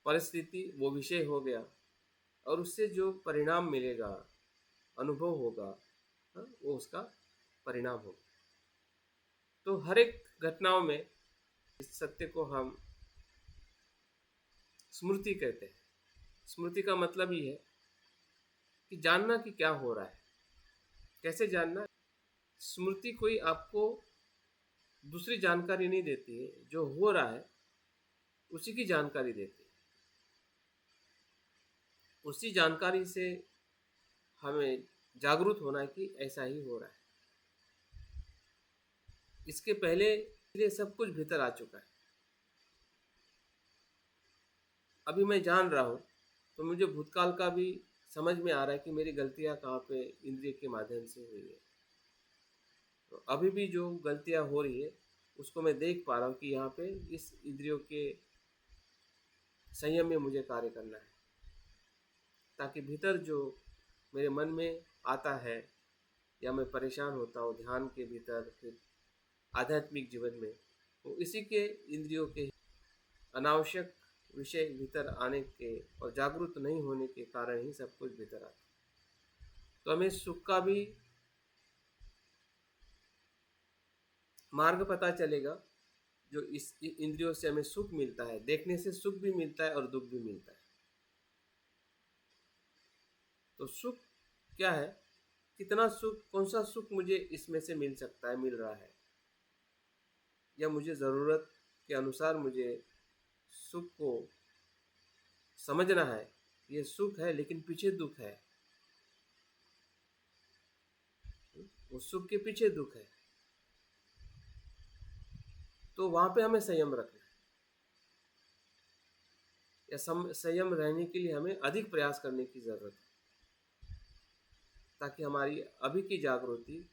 Speaker 1: परिस्थिति वो विषय हो गया, और उससे जो परिणाम मिलेगा, अनुभव होगा, वो उसका परिणाम होगा। तो हर एक घटनाओं में इस सत्य को हम स्मृति कहते हैं। स्मृति का मतलब ये है कि जानना कि क्या हो रहा है। कैसे जानना? स्मृति कोई आपको दूसरी जानकारी नहीं देती है, जो हो रहा है उसी की जानकारी देती है। उसी जानकारी से हमें जागरूक होना है कि ऐसा ही हो रहा है। इसके पहले ये सब कुछ भीतर आ चुका है। अभी मैं जान रहा हूँ तो मुझे भूतकाल का भी समझ में आ रहा है कि मेरी गलतियाँ कहाँ पे इंद्रिय के माध्यम से हुई है। तो अभी भी जो गलतियाँ हो रही है उसको मैं देख पा रहा हूँ कि यहाँ पे इस इंद्रियों के संयम में मुझे कार्य करना है, ताकि भीतर जो मेरे मन में आता है या मैं परेशान होता हूँ ध्यान के भीतर, फिर आध्यात्मिक जीवन में, तो इसी के इंद्रियों के अनावश्यक विषय भीतर आने के और जागरूक नहीं होने के कारण ही सब कुछ भीतर आता है। तो हमें सुख का भी मार्ग पता चलेगा, जो इस इंद्रियों से हमें सुख मिलता है। देखने से सुख भी मिलता है और दुख भी मिलता है। तो सुख क्या है, कितना सुख, कौन सा सुख मुझे इसमें से मिल सकता है, मिल रहा है, या मुझे ज़रूरत के अनुसार मुझे सुख को समझना है। ये सुख है लेकिन पीछे दुख है, उस सुख के पीछे दुख है। तो वहाँ पे हमें संयम रखना है, या संयम रहने के लिए हमें अधिक प्रयास करने की ज़रूरत है, ताकि हमारी अभी की जागृति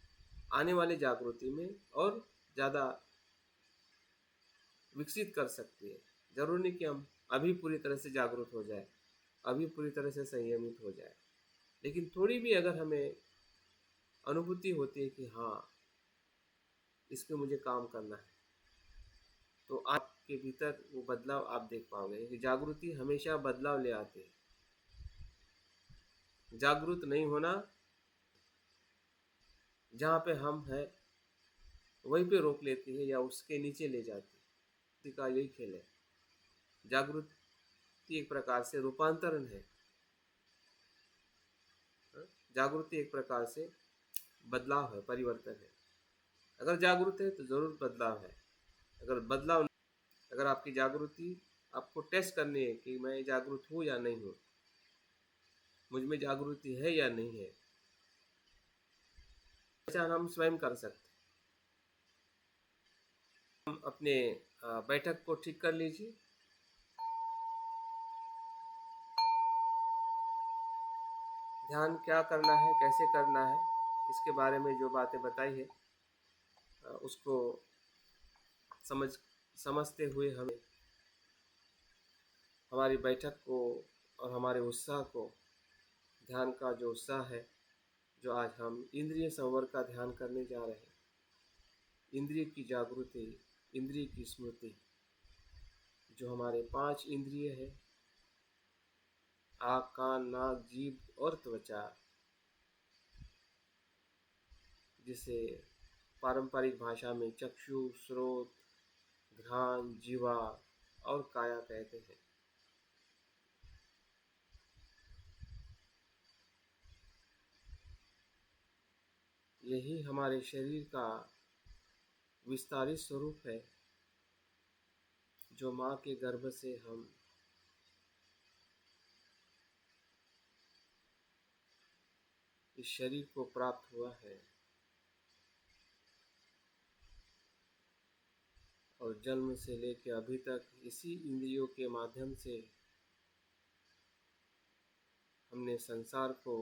Speaker 1: आने वाली जागृति में और ज़्यादा विकसित कर सकती है। जरूरी नहीं कि हम अभी पूरी तरह से जागरूक हो जाए, अभी पूरी तरह से संयमित हो जाए, लेकिन थोड़ी भी अगर हमें अनुभूति होती है कि हाँ इस पे मुझे काम करना है, तो आपके भीतर वो बदलाव आप देख पाओगे कि जागृति हमेशा बदलाव ले आती है। जागरूक नहीं होना, जहाँ पे हम हैं वहीं पे रोक लेती है या उसके नीचे ले जाती है। का यही खेल है। जागृति एक प्रकार से रूपांतरण है, जागृति एक प्रकार से बदलाव है, परिवर्तन है। अगर जागरूक है तो जरूर बदलाव है। अगर आपकी जागृति आपको टेस्ट करनी है कि मैं जागरूक हूँ या नहीं हूँ, मुझ में जागृति है या नहीं है, पहचान हम स्वयं कर सकते। हम अपने बैठक को ठीक कर लीजिए। ध्यान क्या करना है, कैसे करना है, इसके बारे में जो बातें बताई है उसको समझते हुए हमें हमारी बैठक को और हमारे उत्साह को, ध्यान का जो उत्साह है, जो आज हम इंद्रिय संवर का ध्यान करने जा रहे हैं, इंद्रिय की जागृति, इंद्रिय की स्मृति, जो हमारे 5 इंद्रिय है, आँख, कान, नाक, जीभ और त्वचा, जिसे पारंपरिक भाषा में चक्षु, स्रोत, घ्राण, जीवा और काया कहते हैं। यही हमारे शरीर का विस्तारित स्वरूप है, जो माँ के गर्भ से हम इस शरीर को प्राप्त हुआ है और जन्म से लेकर अभी तक इसी इंद्रियों के माध्यम से हमने संसार को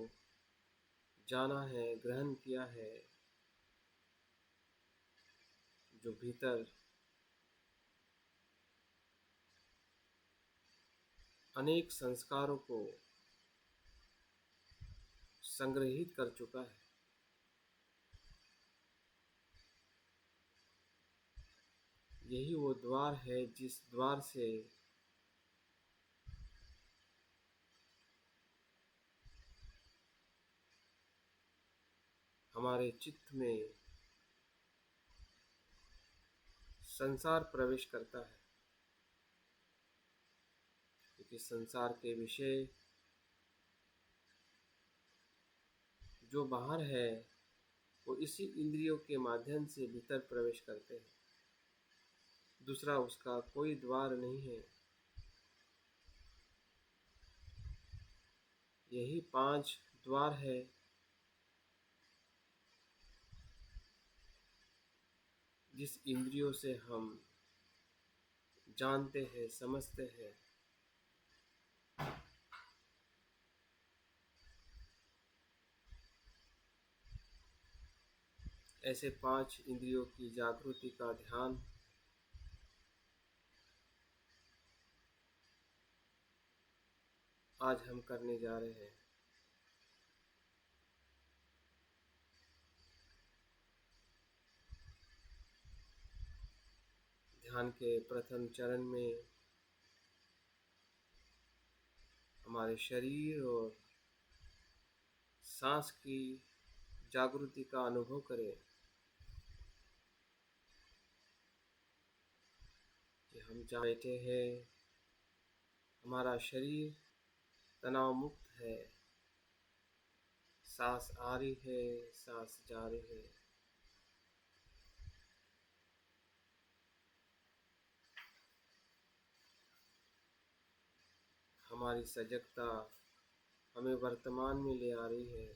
Speaker 1: जाना है, ग्रहण किया है। जो भीतर अनेक संस्कारों को संग्रहित कर चुका है। यही वो द्वार है जिस द्वार से हमारे चित्त में संसार प्रवेश करता है, क्योंकि संसार के विषय जो बाहर है वो इसी इंद्रियों के माध्यम से भीतर प्रवेश करते हैं। दूसरा उसका कोई द्वार नहीं है। यही 5 द्वार है जिस इंद्रियों से हम जानते हैं, समझते हैं। ऐसे 5 इंद्रियों की जागृति का ध्यान आज हम करने जा रहे हैं। ध्यान के प्रथम चरण में हमारे शरीर और सांस की जागृति का अनुभव करें कि हम जहाँ बैठे हैं हमारा शरीर तनाव मुक्त है। सांस आ रही है, सांस जा रही है। हमारी सजगता हमें वर्तमान में ले आ रही है।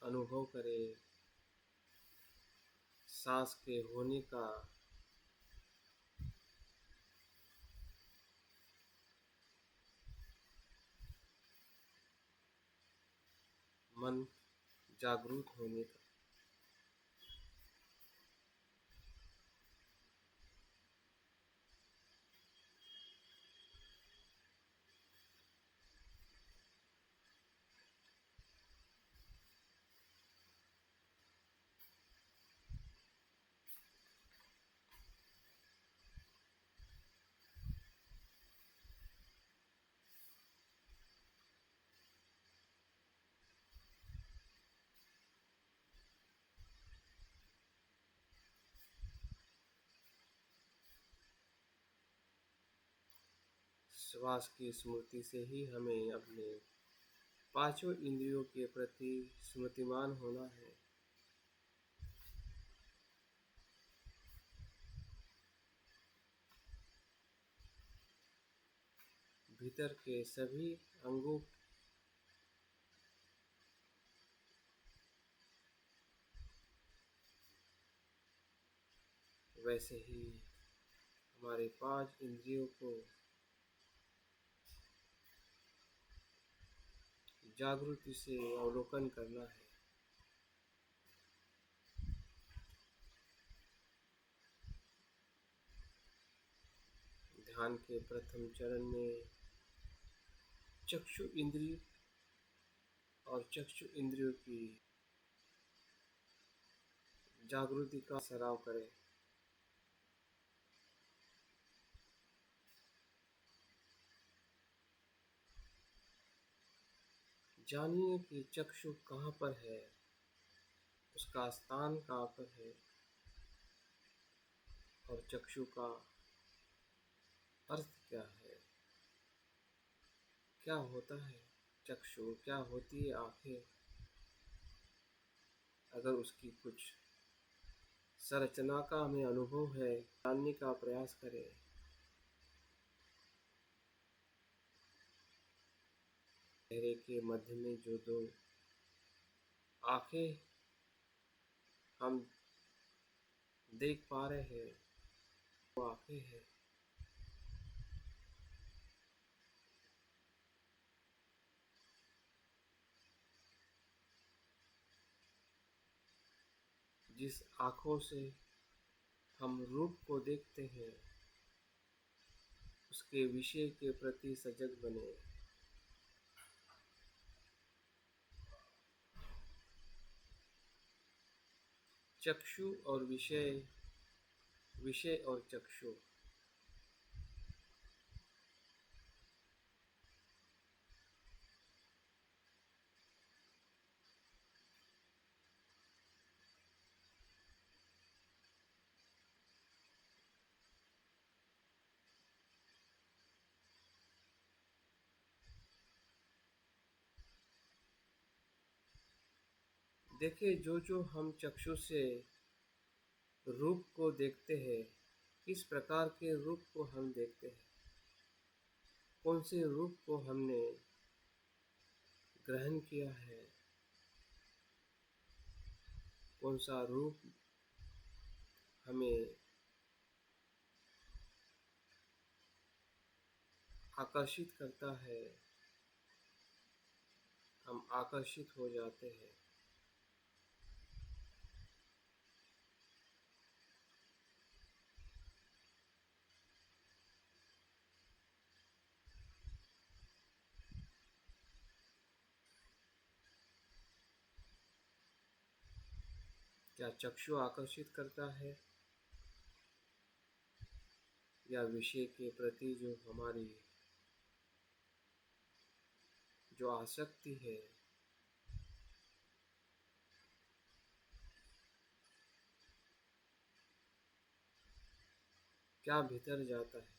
Speaker 1: अनुभव करें सांस के होने का। मन जागरूक होने का। श्वास की स्मृति से ही हमें अपने 5 इंद्रियों के प्रति स्मृतिमान होना है। भीतर के सभी अंगों वैसे ही हमारे 5 इंद्रियों को जागृति से अवलोकन करना है। ध्यान के प्रथम चरण में चक्षु इंद्रिय और चक्षु इंद्रियों की जागृति का सराव करें। जानिए कि चक्षु कहाँ पर है, उसका स्थान कहाँ पर है और चक्षु का अर्थ क्या है, क्या होता है चक्षु, क्या होती है आंखें। अगर उसकी कुछ संरचना का हमें अनुभव है, जानने का प्रयास करें। चेहरे के मध्य में जो दो आंखें हम देख पा रहे हैं, वो आंखें हैं। जिस आँखों से हम रूप को देखते हैं, उसके विषय के प्रति सजग बने। चक्षु और विषय, विषय और चक्षु, देखिए जो जो हम चक्षु से रूप को देखते हैं, किस प्रकार के रूप को हम देखते हैं, कौन से रूप को हमने ग्रहण किया है, कौन सा रूप हमें आकर्षित करता है, हम आकर्षित हो जाते हैं। क्या चक्षु आकर्षित करता है या विषय के प्रति जो हमारी जो आसक्ति है, क्या भीतर जाता है।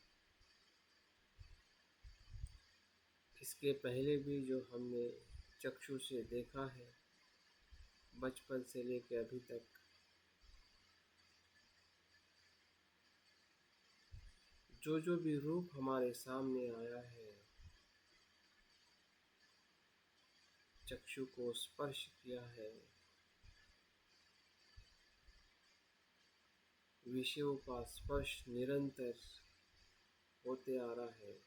Speaker 1: इसके पहले भी जो हमने चक्षु से देखा है, बचपन से लेकर अभी तक, जो जो भी रूप हमारे सामने आया है, चक्षु को स्पर्श किया है, विषयों का स्पर्श निरंतर होते आ रहा है।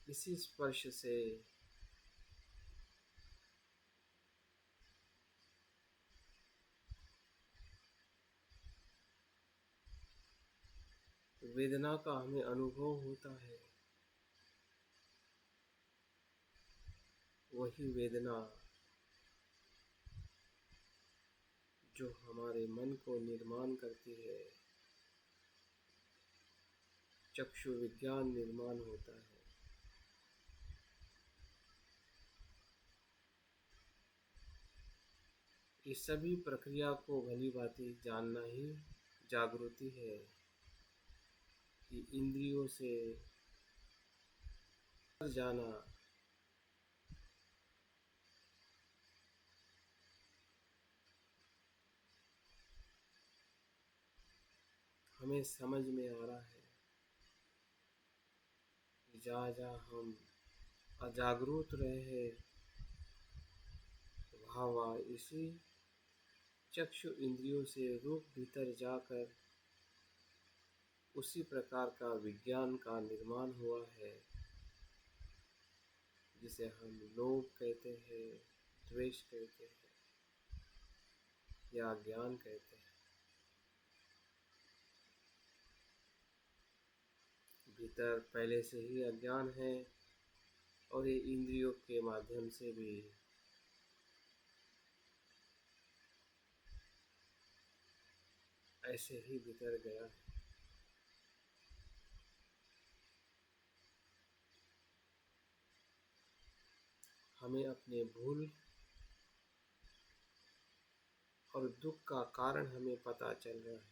Speaker 1: इसी स्पर्श से वेदना का हमें अनुभव होता है। वही वेदना जो हमारे मन को निर्माण करती है, चक्षु विज्ञान निर्माण होता है। इस सभी प्रक्रिया को भली भांति जानना ही जागृति है कि इंद्रियों से जाना हमें समझ में आ रहा है। जहाँ जहाँ हम अजागरूक रहे हैं, वहाँ वहाँ इसी चक्षु इंद्रियों से रूप भीतर जाकर उसी प्रकार का विज्ञान का निर्माण हुआ है, जिसे हम लोभ कहते हैं, द्वेष कहते हैं या ज्ञान कहते हैं। भीतर पहले से ही अज्ञान है और ये इंद्रियों के माध्यम से भी ऐसे ही भीतर गया है। हमें अपने भूल और दुख का कारण हमें पता चल रहा है।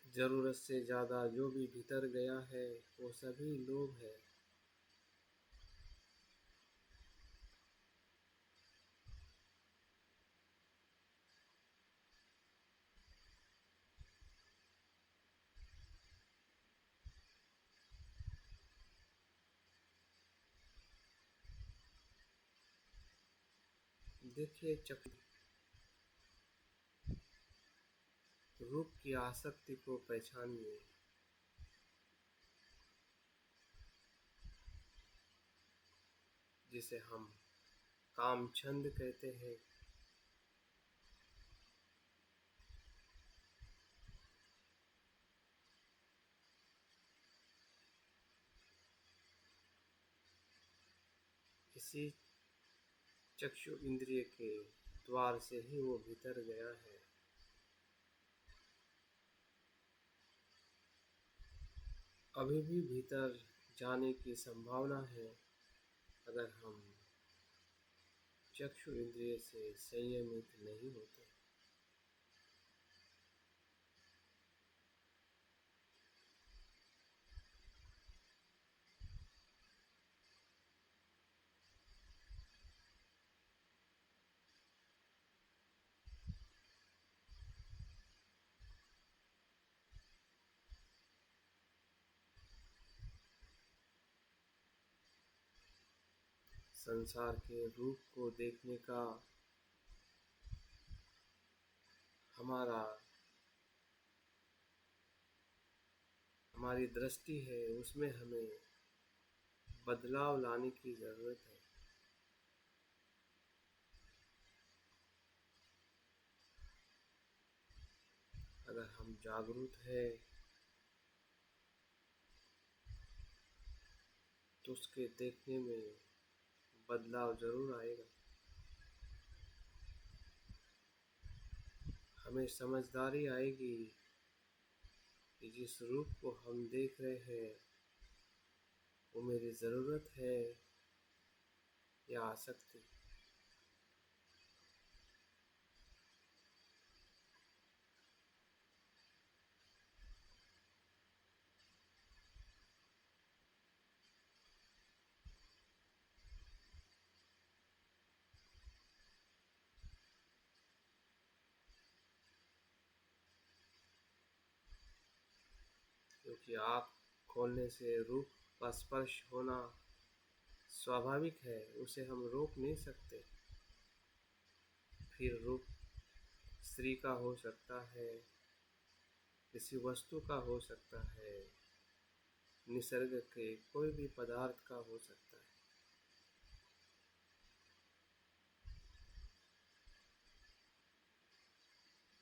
Speaker 1: ज़रूरत से ज़्यादा जो भी भीतर गया है वो सभी लोभ है। देखिए चक्र रूप की आसक्ति को पहचानिए। जिसे हम कामछंद कहते हैं। इसी चक्षु इंद्रिय के द्वार से ही वो भीतर गया है। अभी भी भीतर जाने की संभावना है अगर हम चक्षु इंद्रिय से संयमित नहीं होते। संसार के रूप को देखने का हमारी दृष्टि है, उसमें हमें बदलाव लाने की ज़रूरत है। अगर हम जागरूक हैं तो उसके देखने में बदलाव ज़रूर आएगा। हमें समझदारी आएगी कि जिस रूप को हम देख रहे हैं वो मेरी ज़रूरत है या आसक्ति। क्योंकि आँख खोलने से रूप का स्पर्श होना स्वाभाविक है, उसे हम रोक नहीं सकते। फिर रूप स्त्री का हो सकता है, किसी वस्तु का हो सकता है, निसर्ग के कोई भी पदार्थ का हो सकता है।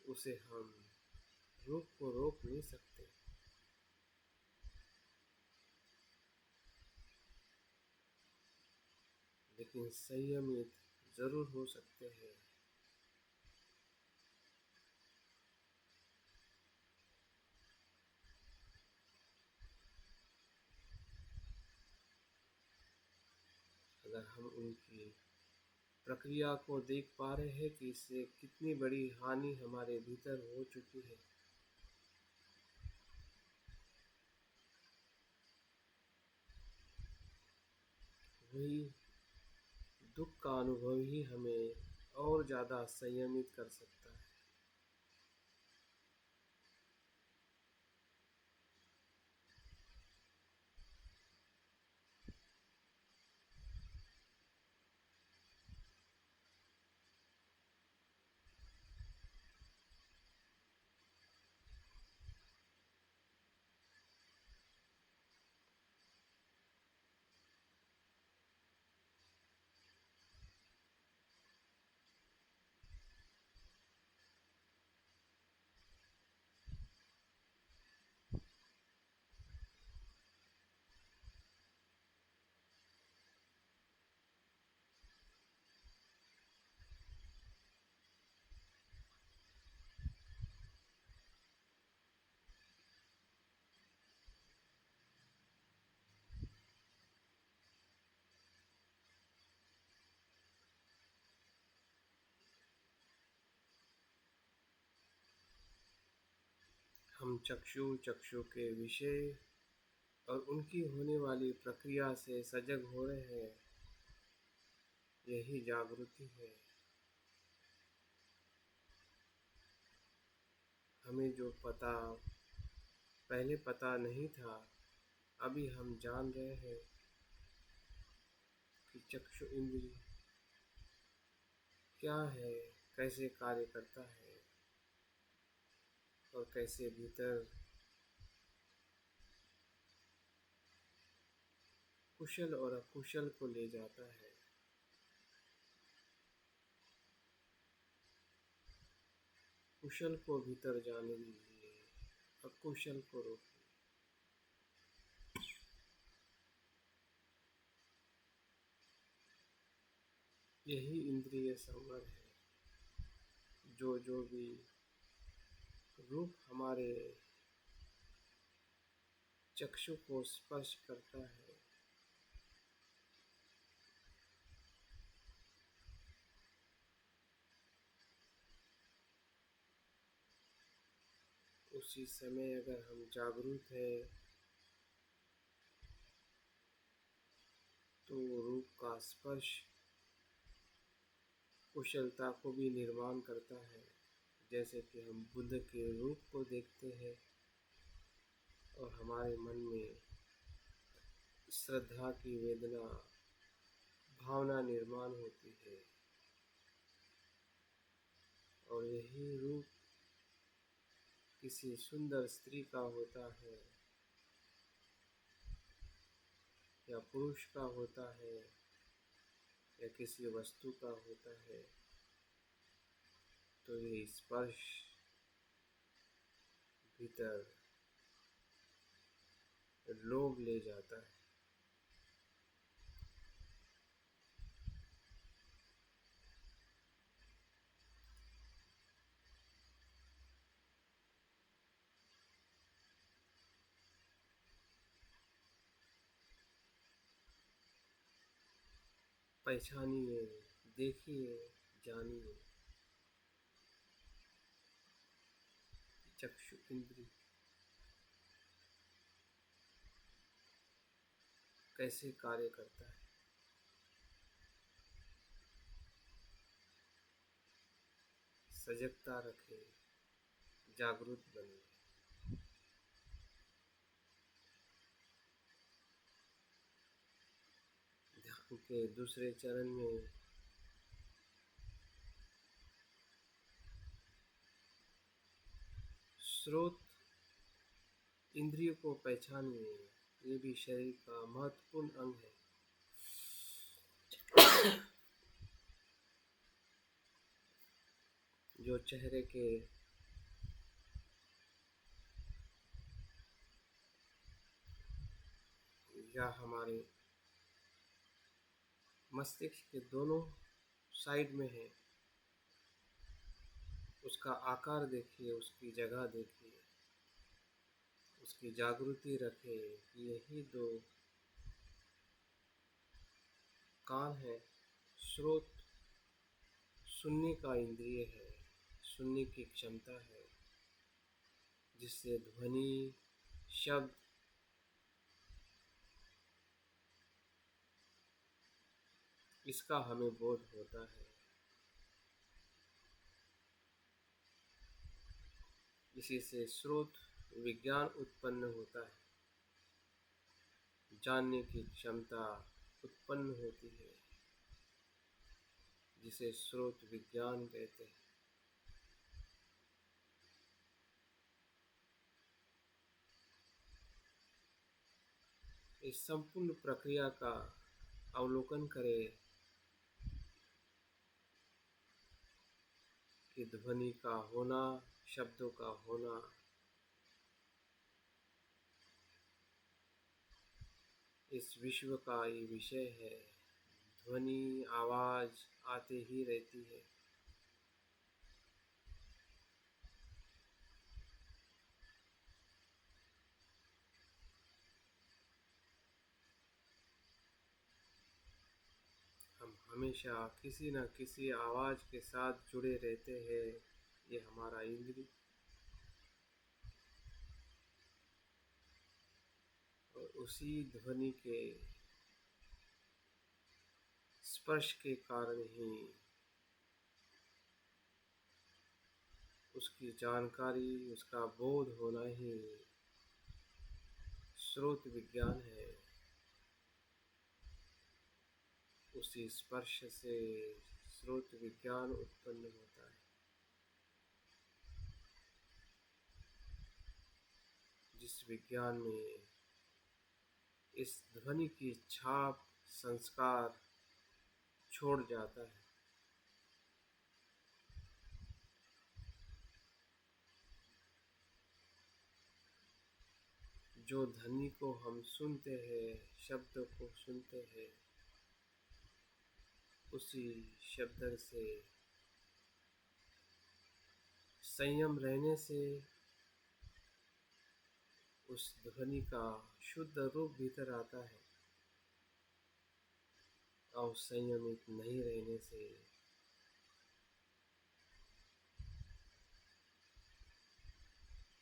Speaker 1: उसे हम रूप को रोक नहीं सकते। लेकिन संयमित जरूर हो सकते हैं। अगर हम उनकी प्रक्रिया को देख पा रहे हैं कि इससे कितनी बड़ी हानि हमारे भीतर हो चुकी है। वही दुख का अनुभव ही हमें और ज़्यादा संयमित कर सकता है। हम चक्षु के विषय और उनकी होने वाली प्रक्रिया से सजग हो रहे हैं, यही जागृति है। हमें जो पहले पता नहीं था, अभी हम जान रहे हैं कि चक्षु इंद्रिय क्या है, कैसे कार्य करता है और कैसे भीतर कुशल और अकुशल को ले जाता है। कुशल को भीतर जाने दीजिए, अकुशल को रोकिए। यही इंद्रिय संवर है। जो भी रूप हमारे चक्षु को स्पर्श करता है, उसी समय अगर हम जागरूक हैं तो रूप का स्पर्श कुशलता को भी निर्माण करता है। जैसे कि हम बुद्ध के रूप को देखते हैं और हमारे मन में श्रद्धा की वेदना भावना निर्माण होती है, और यही रूप किसी सुंदर स्त्री का होता है या पुरुष का होता है या किसी वस्तु का होता है, तो ये स्पर्श भीतर लोभ ले जाता है। पहचानिए, देखिए, जानिए चक्षु इंद्रिय कैसे कार्य करता है। सजगता रखें, जागरूक बने। ध्यान के दूसरे चरण में स्रोत इंद्रियों को पहचानिए। ये भी शरीर का महत्वपूर्ण अंग है। जो चेहरे के या हमारे मस्तिष्क के दोनों साइड में है, उसका आकार देखिए, उसकी जगह देखिए, उसकी जागृति रखें कि यही दो कान है। स्रोत सुनने का इंद्रिय है, सुनने की क्षमता है, जिससे ध्वनि, शब्द इसका हमें बोध होता है। इसी से स्रोत विज्ञान उत्पन्न होता है, जानने की क्षमता उत्पन्न होती है, जिसे स्रोत विज्ञान कहते हैं। इस संपूर्ण प्रक्रिया का अवलोकन करें कि ध्वनि का होना, शब्दों का होना इस विश्व का ये विषय है। ध्वनि, आवाज आते ही रहती है। हम हमेशा किसी न किसी आवाज के साथ जुड़े रहते हैं। ये हमारा इंद्रिय उसी ध्वनि के स्पर्श के कारण ही उसकी जानकारी, उसका बोध होना ही स्रोत विज्ञान है। उसी स्पर्श से स्रोत विज्ञान उत्पन्न होता है, जिस विज्ञान में इस ध्वनि की छाप, संस्कार छोड़ जाता है। जो ध्वनि को हम सुनते हैं, शब्द को सुनते हैं, उसी शब्द से संयम रहने से उस ध्वनि का शुद्ध रूप भीतर आता है, और संयमित नहीं रहने से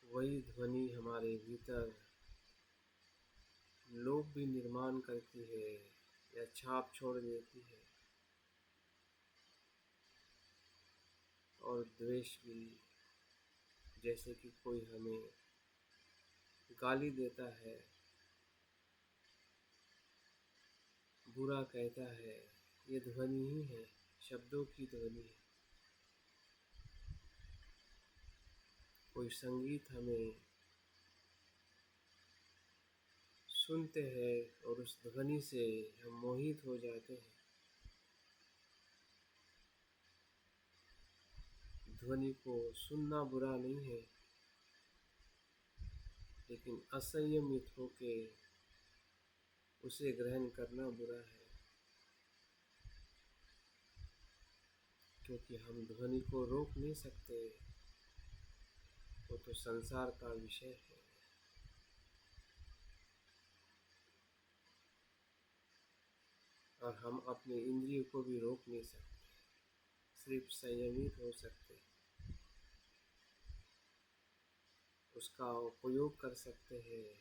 Speaker 1: वही ध्वनि हमारे भीतर लोभ भी निर्माण करती है या छाप छोड़ देती है, और द्वेष भी। जैसे कि कोई हमें गाली देता है, बुरा कहता है, ये ध्वनि ही है, शब्दों की ध्वनि है। कोई संगीत हमें सुनते हैं और उस ध्वनि से हम मोहित हो जाते हैं। ध्वनि को सुनना बुरा नहीं है, लेकिन असंयमित होके उसे ग्रहण करना बुरा है, क्योंकि हम ध्वनि को रोक नहीं सकते। वो तो संसार का विषय है। और हम अपने इंद्रियों को भी रोक नहीं सकते, सिर्फ संयमित हो सकते, उसका उपयोग कर सकते हैं,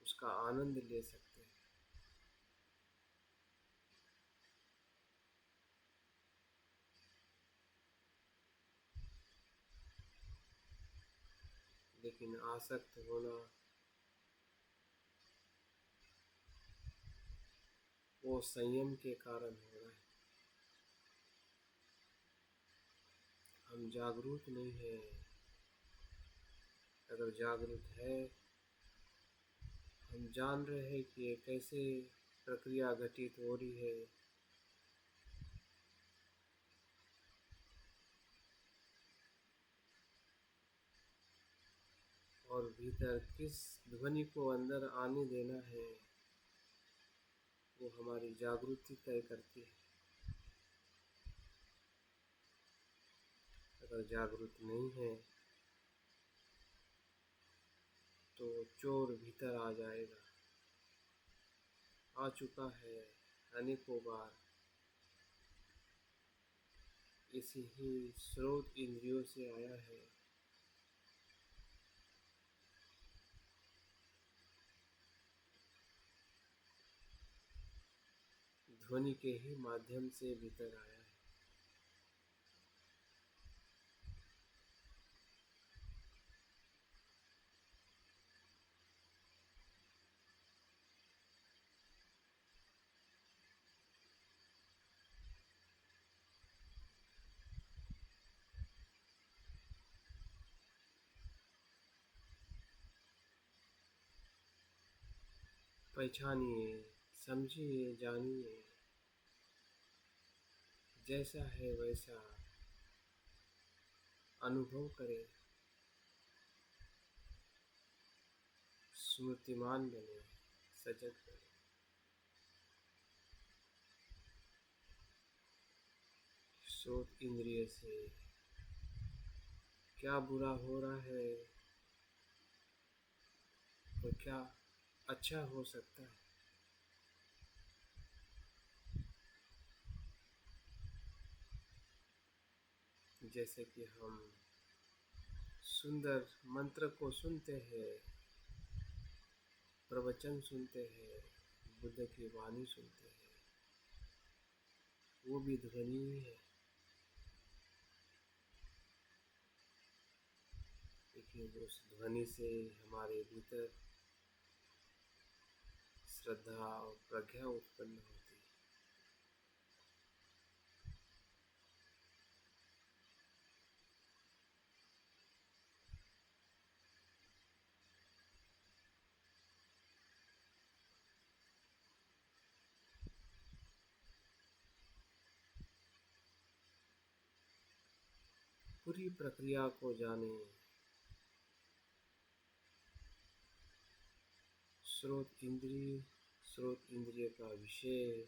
Speaker 1: उसका आनंद ले सकते हैं। लेकिन आसक्त होना वो संयम के कारण हो रहा है। हम जागरूक नहीं हैं। अगर जागरूक है, हम जान रहे हैं कि ये कैसे प्रक्रिया घटित हो रही है, और भीतर किस ध्वनि को अंदर आने देना है, वो हमारी जागृति तय करती है। अगर जागरूक नहीं है तो चोर भीतर आ जाएगा, आ चुका है अनेकों बार। इसी ही स्रोत इंद्रियों से आया है। ध्वनि के ही माध्यम से भीतर आया है। पहचानिए, समझिए, जानिए, जैसा है वैसा अनुभव करें, स्मृतिमान बने, सजग बने। स्रोत इंद्रिय से क्या बुरा हो रहा है और क्या अच्छा हो सकता है। जैसे कि हम सुंदर मंत्र को सुनते हैं, प्रवचन सुनते हैं, बुद्ध की वाणी सुनते हैं, वो भी ध्वनि ही है। लेकिन उस ध्वनि से हमारे भीतर श्रद्धा और प्रज्ञा उत्पन्न होती है। पूरी प्रक्रिया को जाने, स्रोत इंद्रिय का विषय,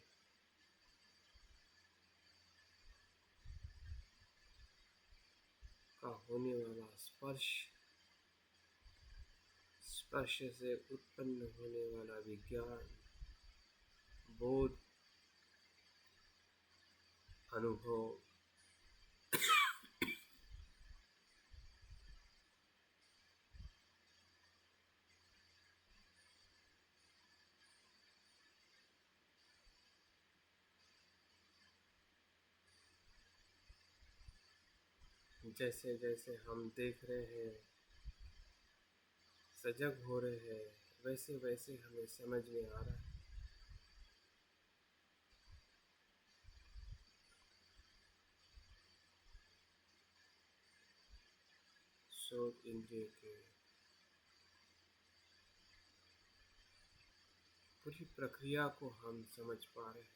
Speaker 1: का होने वाला स्पर्श, स्पर्श से उत्पन्न होने वाला विज्ञान, बोध, अनुभव, जैसे जैसे हम देख रहे हैं, सजग हो रहे हैं, वैसे वैसे हमें समझ में आ रहा है। स्रोत इंद्रिय के पूरी प्रक्रिया को हम समझ पा रहे हैं।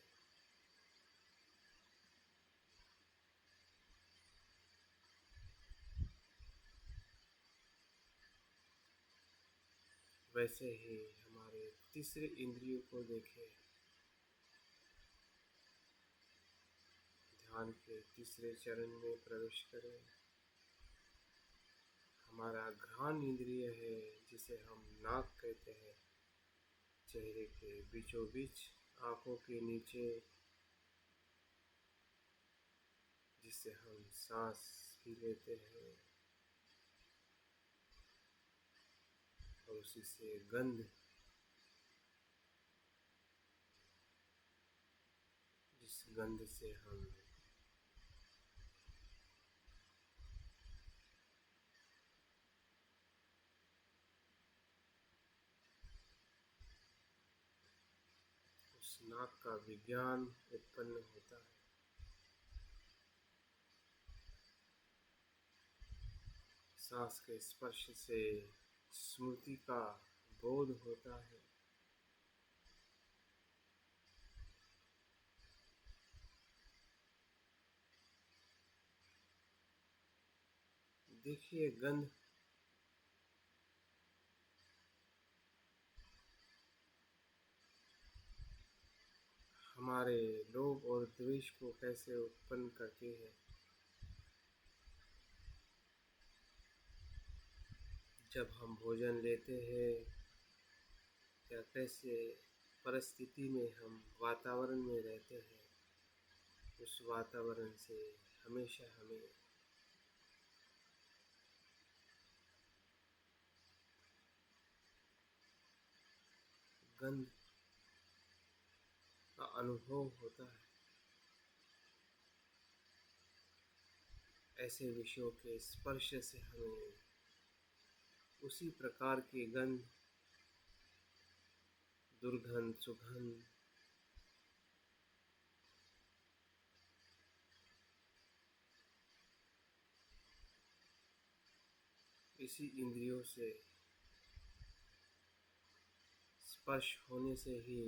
Speaker 1: वैसे ही हमारे तीसरे इंद्रियों को देखें, ध्यान के तीसरे चरण में प्रवेश करें। हमारा घ्राण इंद्रिय है, जिसे हम नाक कहते हैं, चेहरे के बीचों बीच, आंखों के नीचे, जिससे हम सांस भी लेते हैं, और उसी से गंध, जिस गंध से हम उस नाक का विज्ञान उत्पन्न होता है। सांस के स्पर्श से स्मृति का बोध होता है। देखिए, गंध हमारे लोभ और द्वेष को कैसे उत्पन्न करती है। जब हम भोजन लेते हैं, या कैसे परिस्थिति में हम वातावरण में रहते हैं, उस वातावरण से हमेशा हमें गंध का अनुभव होता है। ऐसे विषयों के स्पर्श से हमें उसी प्रकार की गंध, दुर्गंध, सुगंध, इसी इंद्रियों से स्पर्श होने से ही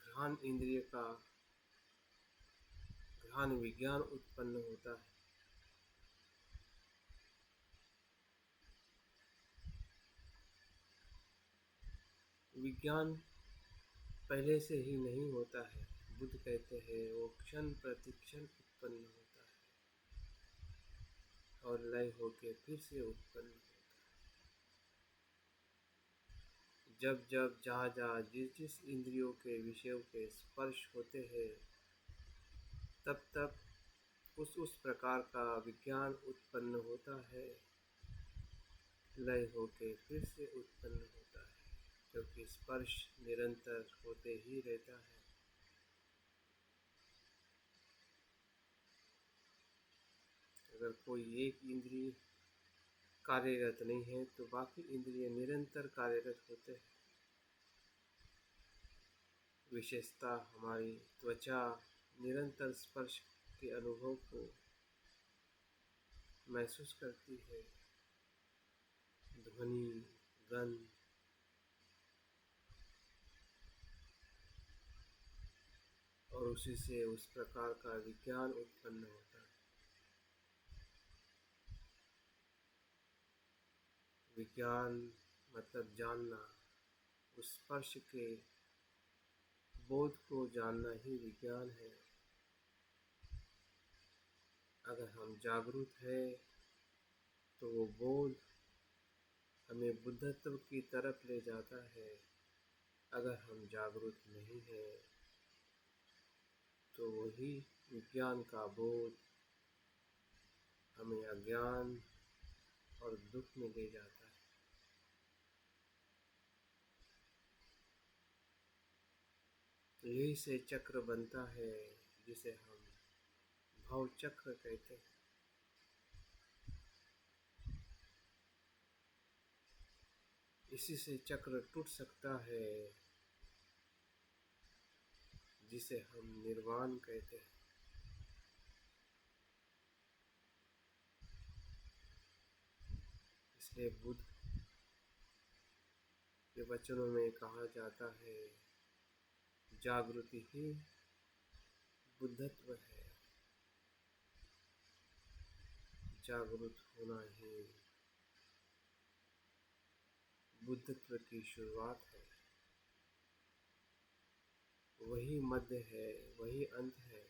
Speaker 1: घ्राण इंद्रिय का घ्राण विज्ञान उत्पन्न होता है। विज्ञान पहले से ही नहीं होता है। बुद्ध कहते हैं वो क्षण प्रतिक्षण उत्पन्न होता है और लय होके फिर से उत्पन्न होता है। जब जब जहाँ जहाँ जिस जिस इंद्रियों के विषयों के स्पर्श होते हैं, तब तब उस प्रकार का विज्ञान उत्पन्न होता है। लय होके फिर से उत्पन्न होता है, क्योंकि स्पर्श निरंतर होते ही रहता है। अगर कोई एक इंद्रिय कार्यरत नहीं है तो बाकी इंद्रिय निरंतर कार्यरत होते हैं। विशेषता हमारी त्वचा निरंतर स्पर्श के अनुभव को महसूस करती है। ध्वनि, गंध और उसी से उस प्रकार का विज्ञान उत्पन्न होता है। विज्ञान मतलब जानना। उस स्पर्श के बोध को जानना ही विज्ञान है। अगर हम जागरूक हैं तो वो बोध हमें बुद्धत्व की तरफ ले जाता है। अगर हम जागरूक नहीं हैं तो वही विज्ञान का बोध हमें अज्ञान और दुख में ले जाता है। तो यही से चक्र बनता है जिसे हम भव चक्र कहते हैं। इसी से चक्र टूट सकता है जिसे हम निर्वाण कहते हैं। इसलिए बुद्ध के वचनों में कहा जाता है, जागृति ही बुद्धत्व है। जागरूक होना ही बुद्धत्व की शुरुआत है। वही मध्य है, वही अंत है।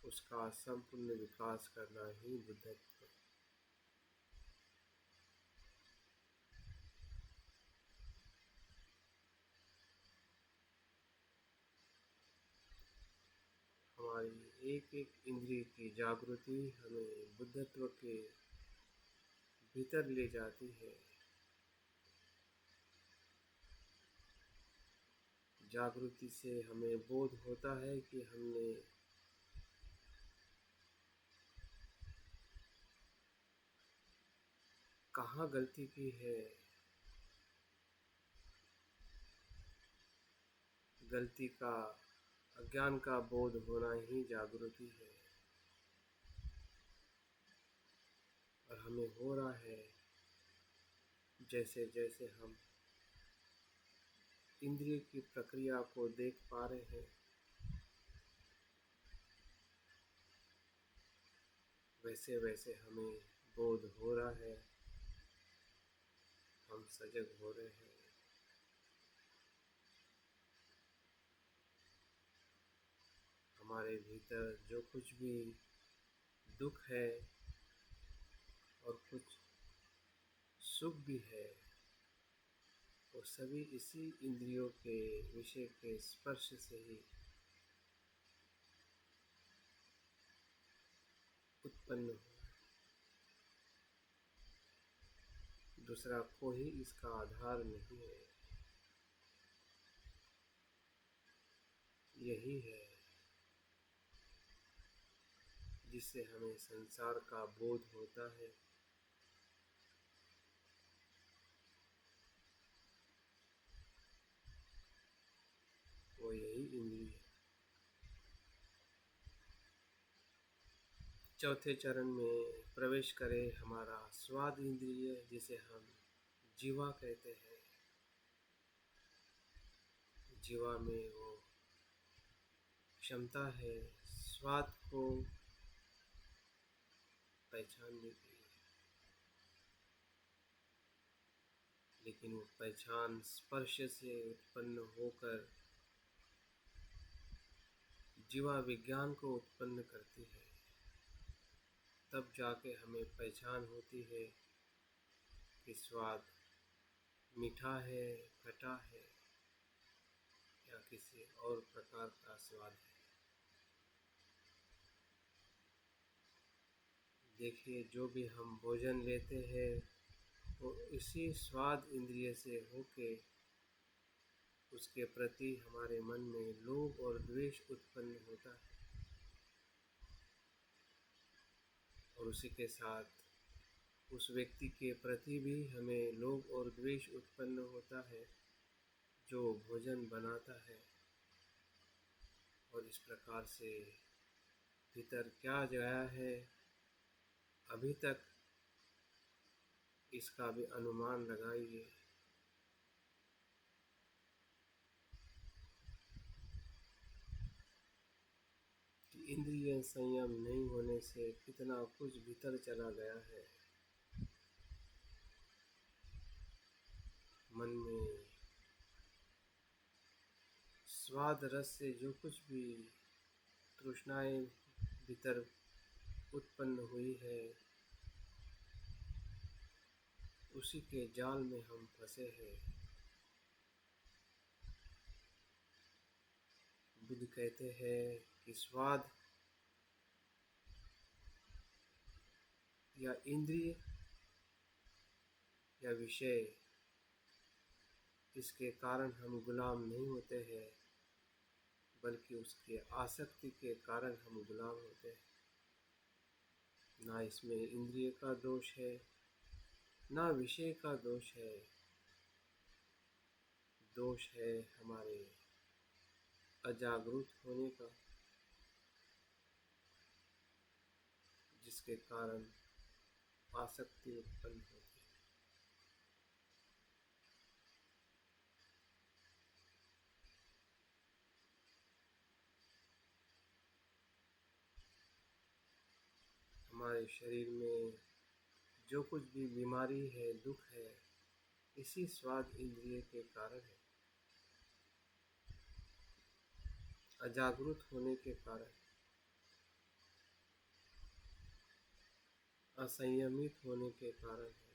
Speaker 1: उसका संपूर्ण विकास करना ही बुद्धत्व है। हमारी एक एक इंद्रिय की जागृति हमें बुद्धत्व के भीतर ले जाती है। जागृति से हमें बोध होता है कि हमने कहाँ गलती की है। गलती का, अज्ञान का बोध होना ही जागृति है। और हमें हो रहा है, जैसे जैसे हम इंद्रिय की प्रक्रिया को देख पा रहे हैं, वैसे वैसे हमें बोध हो रहा है। हम सजग हो रहे हैं। हमारे भीतर जो कुछ भी दुख है और कुछ सुख भी है, वो सभी इसी इंद्रियों के विषय के स्पर्श से ही उत्पन्न हुआ। दूसरा कोई इसका आधार नहीं है। यही है जिससे हमें संसार का बोध होता है। वो यही इंद्रिय है। चौथे चरण में प्रवेश करे हमारा स्वाद इंद्रिय, जिसे हम जीवा कहते हैं। जीवा में वो क्षमता है स्वाद को पहचानने की, लेकिन वो पहचान स्पर्श से उत्पन्न होकर जीवा विज्ञान को उत्पन्न करती है। तब जाके हमें पहचान होती है कि स्वाद मीठा है, खट्टा है या किसी और प्रकार का स्वाद है। देखिए, जो भी हम भोजन लेते हैं वो इसी स्वाद इंद्रिय से होके उसके प्रति हमारे मन में लोभ और द्वेष उत्पन्न होता है, और उसी के साथ उस व्यक्ति के प्रति भी हमें लोभ और द्वेष उत्पन्न होता है जो भोजन बनाता है। और इस प्रकार से भीतर क्या गया है अभी तक, इसका भी अनुमान लगाइए। कि इंद्रिय संयम नहीं होने से कितना कुछ भीतर चला गया है। मन में स्वाद रस से जो कुछ भी तृष्णाएं भीतर उत्पन्न हुई है, उसी के जाल में हम फंसे हैं। बुद्ध कहते हैं कि स्वाद या इंद्रिय या विषय, इसके कारण हम गुलाम नहीं होते हैं, बल्कि उसके आसक्ति के कारण हम गुलाम होते हैं। ना इसमें इंद्रिय का दोष है, ना विषय का दोष है। दोष है हमारे अजागरूक होने का, जिसके कारण आसक्ति उत्पन्न होती है। हमारे शरीर में जो कुछ भी बीमारी है, दुख है, इसी स्वाद इंद्रिय के कारण है, अजागरूक होने के कारण, असंयमित होने के कारण है।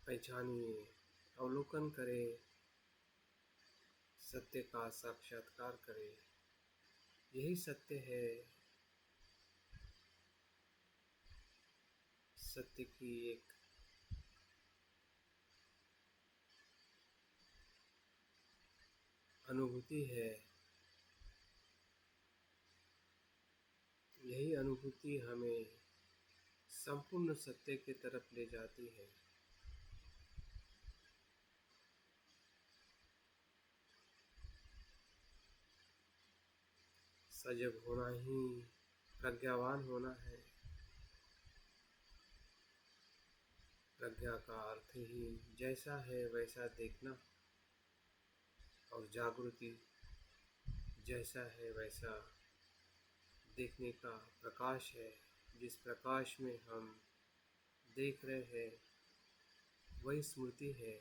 Speaker 1: पहचानिए, अवलोकन करें, सत्य का साक्षात्कार करें। यही सत्य है। सत्य की एक अनुभूति है। यही अनुभूति हमें संपूर्ण सत्य की तरफ ले जाती है। सजग होना ही प्रज्ञावान होना है। प्रज्ञा का अर्थ ही जैसा है वैसा देखना, और जागृति जैसा है वैसा देखने का प्रकाश है। जिस प्रकाश में हम देख रहे हैं वही स्मृति है,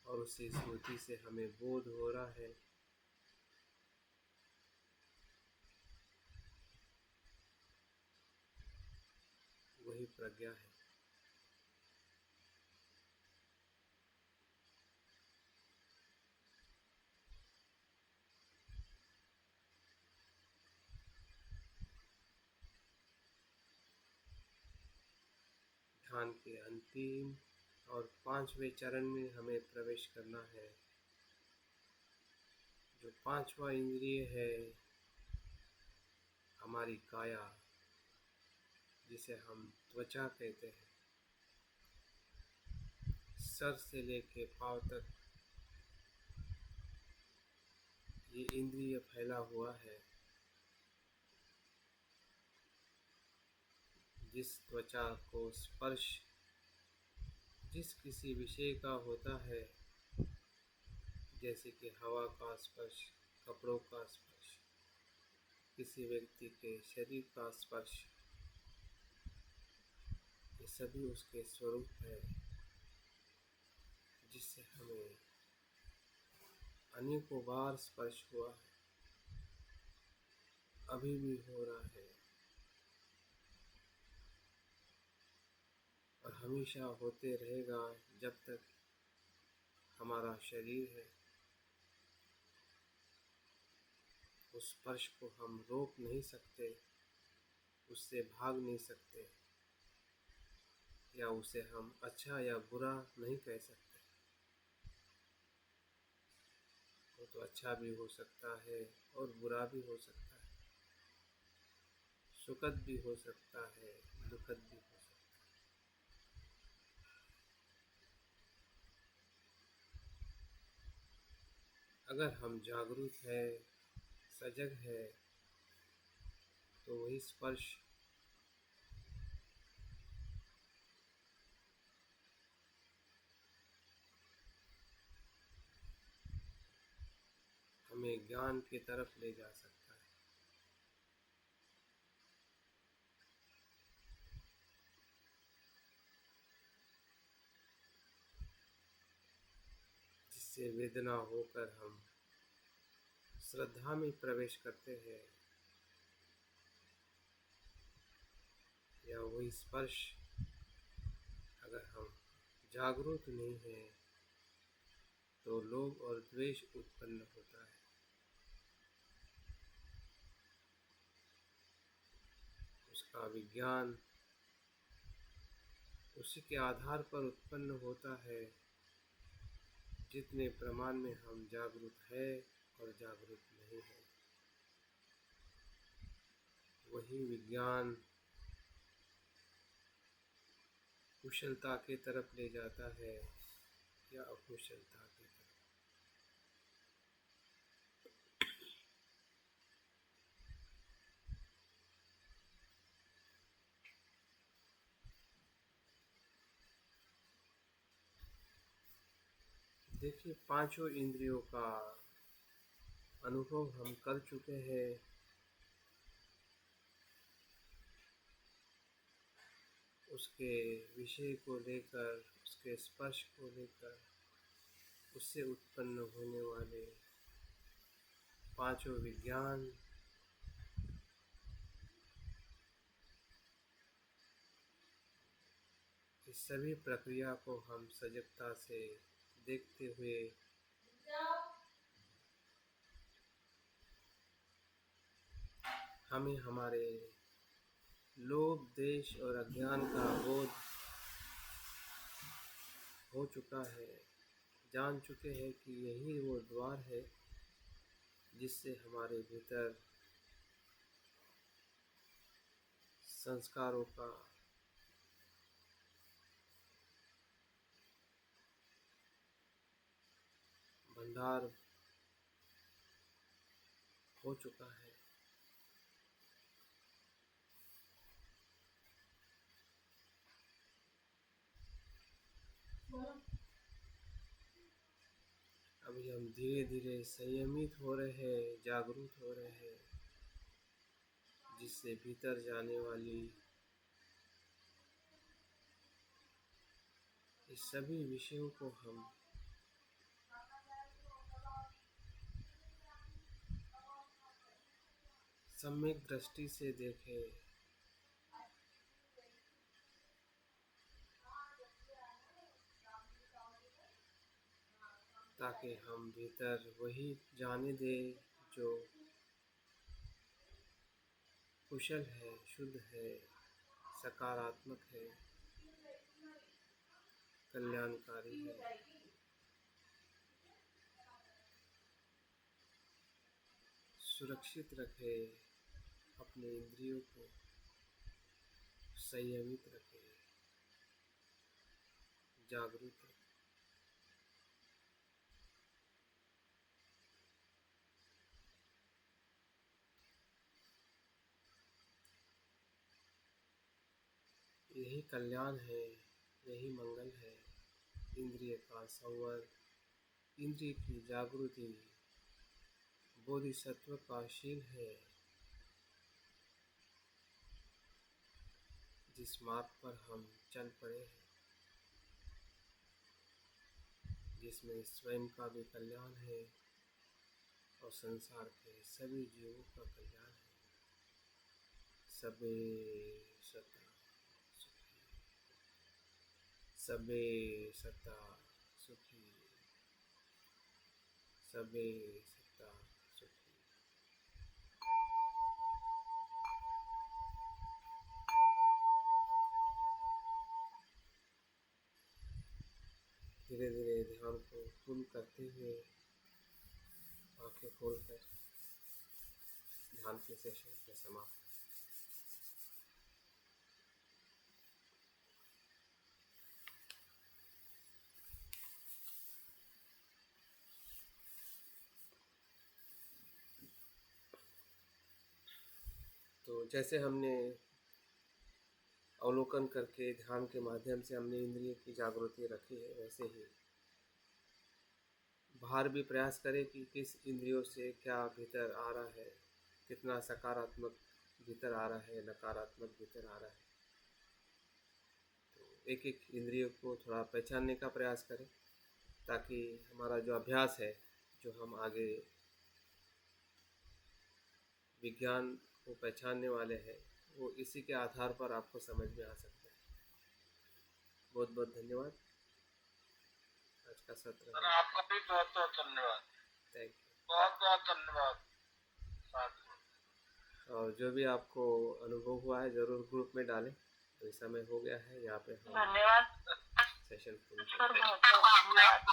Speaker 1: और उसी स्मृति से हमें बोध हो रहा है। वही प्रज्ञा है। ध्यान के अंतिम और 5वें चरण में हमें प्रवेश करना है। जो 5वां इंद्रिय है हमारी काया, जिसे हम त्वचा कहते हैं, सर से लेके पांव तक ये इंद्रिय फैला हुआ है। जिस त्वचा को स्पर्श जिस किसी विषय का होता है, जैसे कि हवा का स्पर्श, कपड़ों का स्पर्श, किसी व्यक्ति के शरीर का स्पर्श, ये सभी उसके स्वरूप है, जिससे हमें अनेकों बार स्पर्श हुआ है, अभी भी हो रहा है, और हमेशा होते रहेगा जब तक हमारा शरीर है। उस स्पर्श को हम रोक नहीं सकते, उससे भाग नहीं सकते, या उसे हम अच्छा या बुरा नहीं कह सकते। वो तो अच्छा भी हो सकता है और बुरा भी हो सकता है, सुखद भी हो सकता है, दुखद भी हो सकता है। अगर हम जागरूक है, सजग है, तो वही स्पर्श हमें ज्ञान की तरफ ले जा सकता है। जिससे वेदना होकर हम श्रद्धा में प्रवेश करते हैं, या वही स्पर्श अगर हम जागरूक नहीं हैं तो लोभ और द्वेष उत्पन्न होता है। उसका विज्ञान उसी के आधार पर उत्पन्न होता है जितने प्रमाण में हम जागरूक है और जागरूक नहीं है। वही विज्ञान कुशलता की तरफ ले जाता है या अकुशलता की तरफ। देखिए, पांचों इंद्रियों का अनुभव हम कर चुके हैं। उसके विषय को लेकर, उसके स्पर्श को लेकर, उससे उत्पन्न होने वाले पांचों विज्ञान, इस सभी प्रक्रिया को हम सजगता से देखते हुए हमें हमारे लोभ, देश और अज्ञान का बोध हो चुका है। जान चुके हैं कि यही वो द्वार है जिससे हमारे भीतर संस्कारों का भंडार हो चुका है। अभी हम धीरे धीरे संयमित हो रहे हैं, जागरूक हो रहे हैं, जिससे भीतर जाने वाली इस सभी विषयों को हम सम्यक दृष्टि से देखें, ताकि हम भीतर वही जाने दें जो कुशल है, शुद्ध है, सकारात्मक है, कल्याणकारी है। सुरक्षित रखे अपने इंद्रियों को, संयमित रखे, जागरूक रखे। यही कल्याण है, यही मंगल है। इंद्रिय का संवर, इंद्रिय की जागृति बोधिसत्व का शील है। जिस मार्ग पर हम चल पड़े हैं, जिसमें स्वयं का भी कल्याण है और संसार के सभी जीवों का कल्याण है। सबे सता सुखी। सबे सत्ता सुखी, सबे सत्ता सुखी। धीरे धीरे ध्यान को पूर्ण करते हुए आंखें खोलकर ध्यान के सेशन को समाप्त। तो जैसे हमने अवलोकन करके ध्यान के माध्यम से हमने इंद्रिय की जागृति रखी है, वैसे ही बाहर भी प्रयास करें कि किस इंद्रियों से क्या भीतर आ रहा है, कितना सकारात्मक भीतर आ रहा है, नकारात्मक भीतर आ रहा है। तो एक एक इंद्रियों को थोड़ा पहचानने का प्रयास करें, ताकि हमारा जो अभ्यास है, जो हम आगे विज्ञान को पहचानने वाले हैं, वो इसी के आधार पर आपको समझ में आ सकता है। बहुत बहुत धन्यवाद। आज का सत्र
Speaker 4: सर आपका भी बहुत बहुत धन्यवाद।
Speaker 1: Thank you.
Speaker 4: बहुत बहुत धन्यवाद साथियों।
Speaker 1: और जो भी आपको अनुभव हुआ है ज़रूर ग्रुप में डालें। तो समय हो गया है, यहाँ पे हम
Speaker 2: धन्यवाद
Speaker 1: सेशन पूर्ण
Speaker 2: सर, बहुत बहुत धन्यवाद।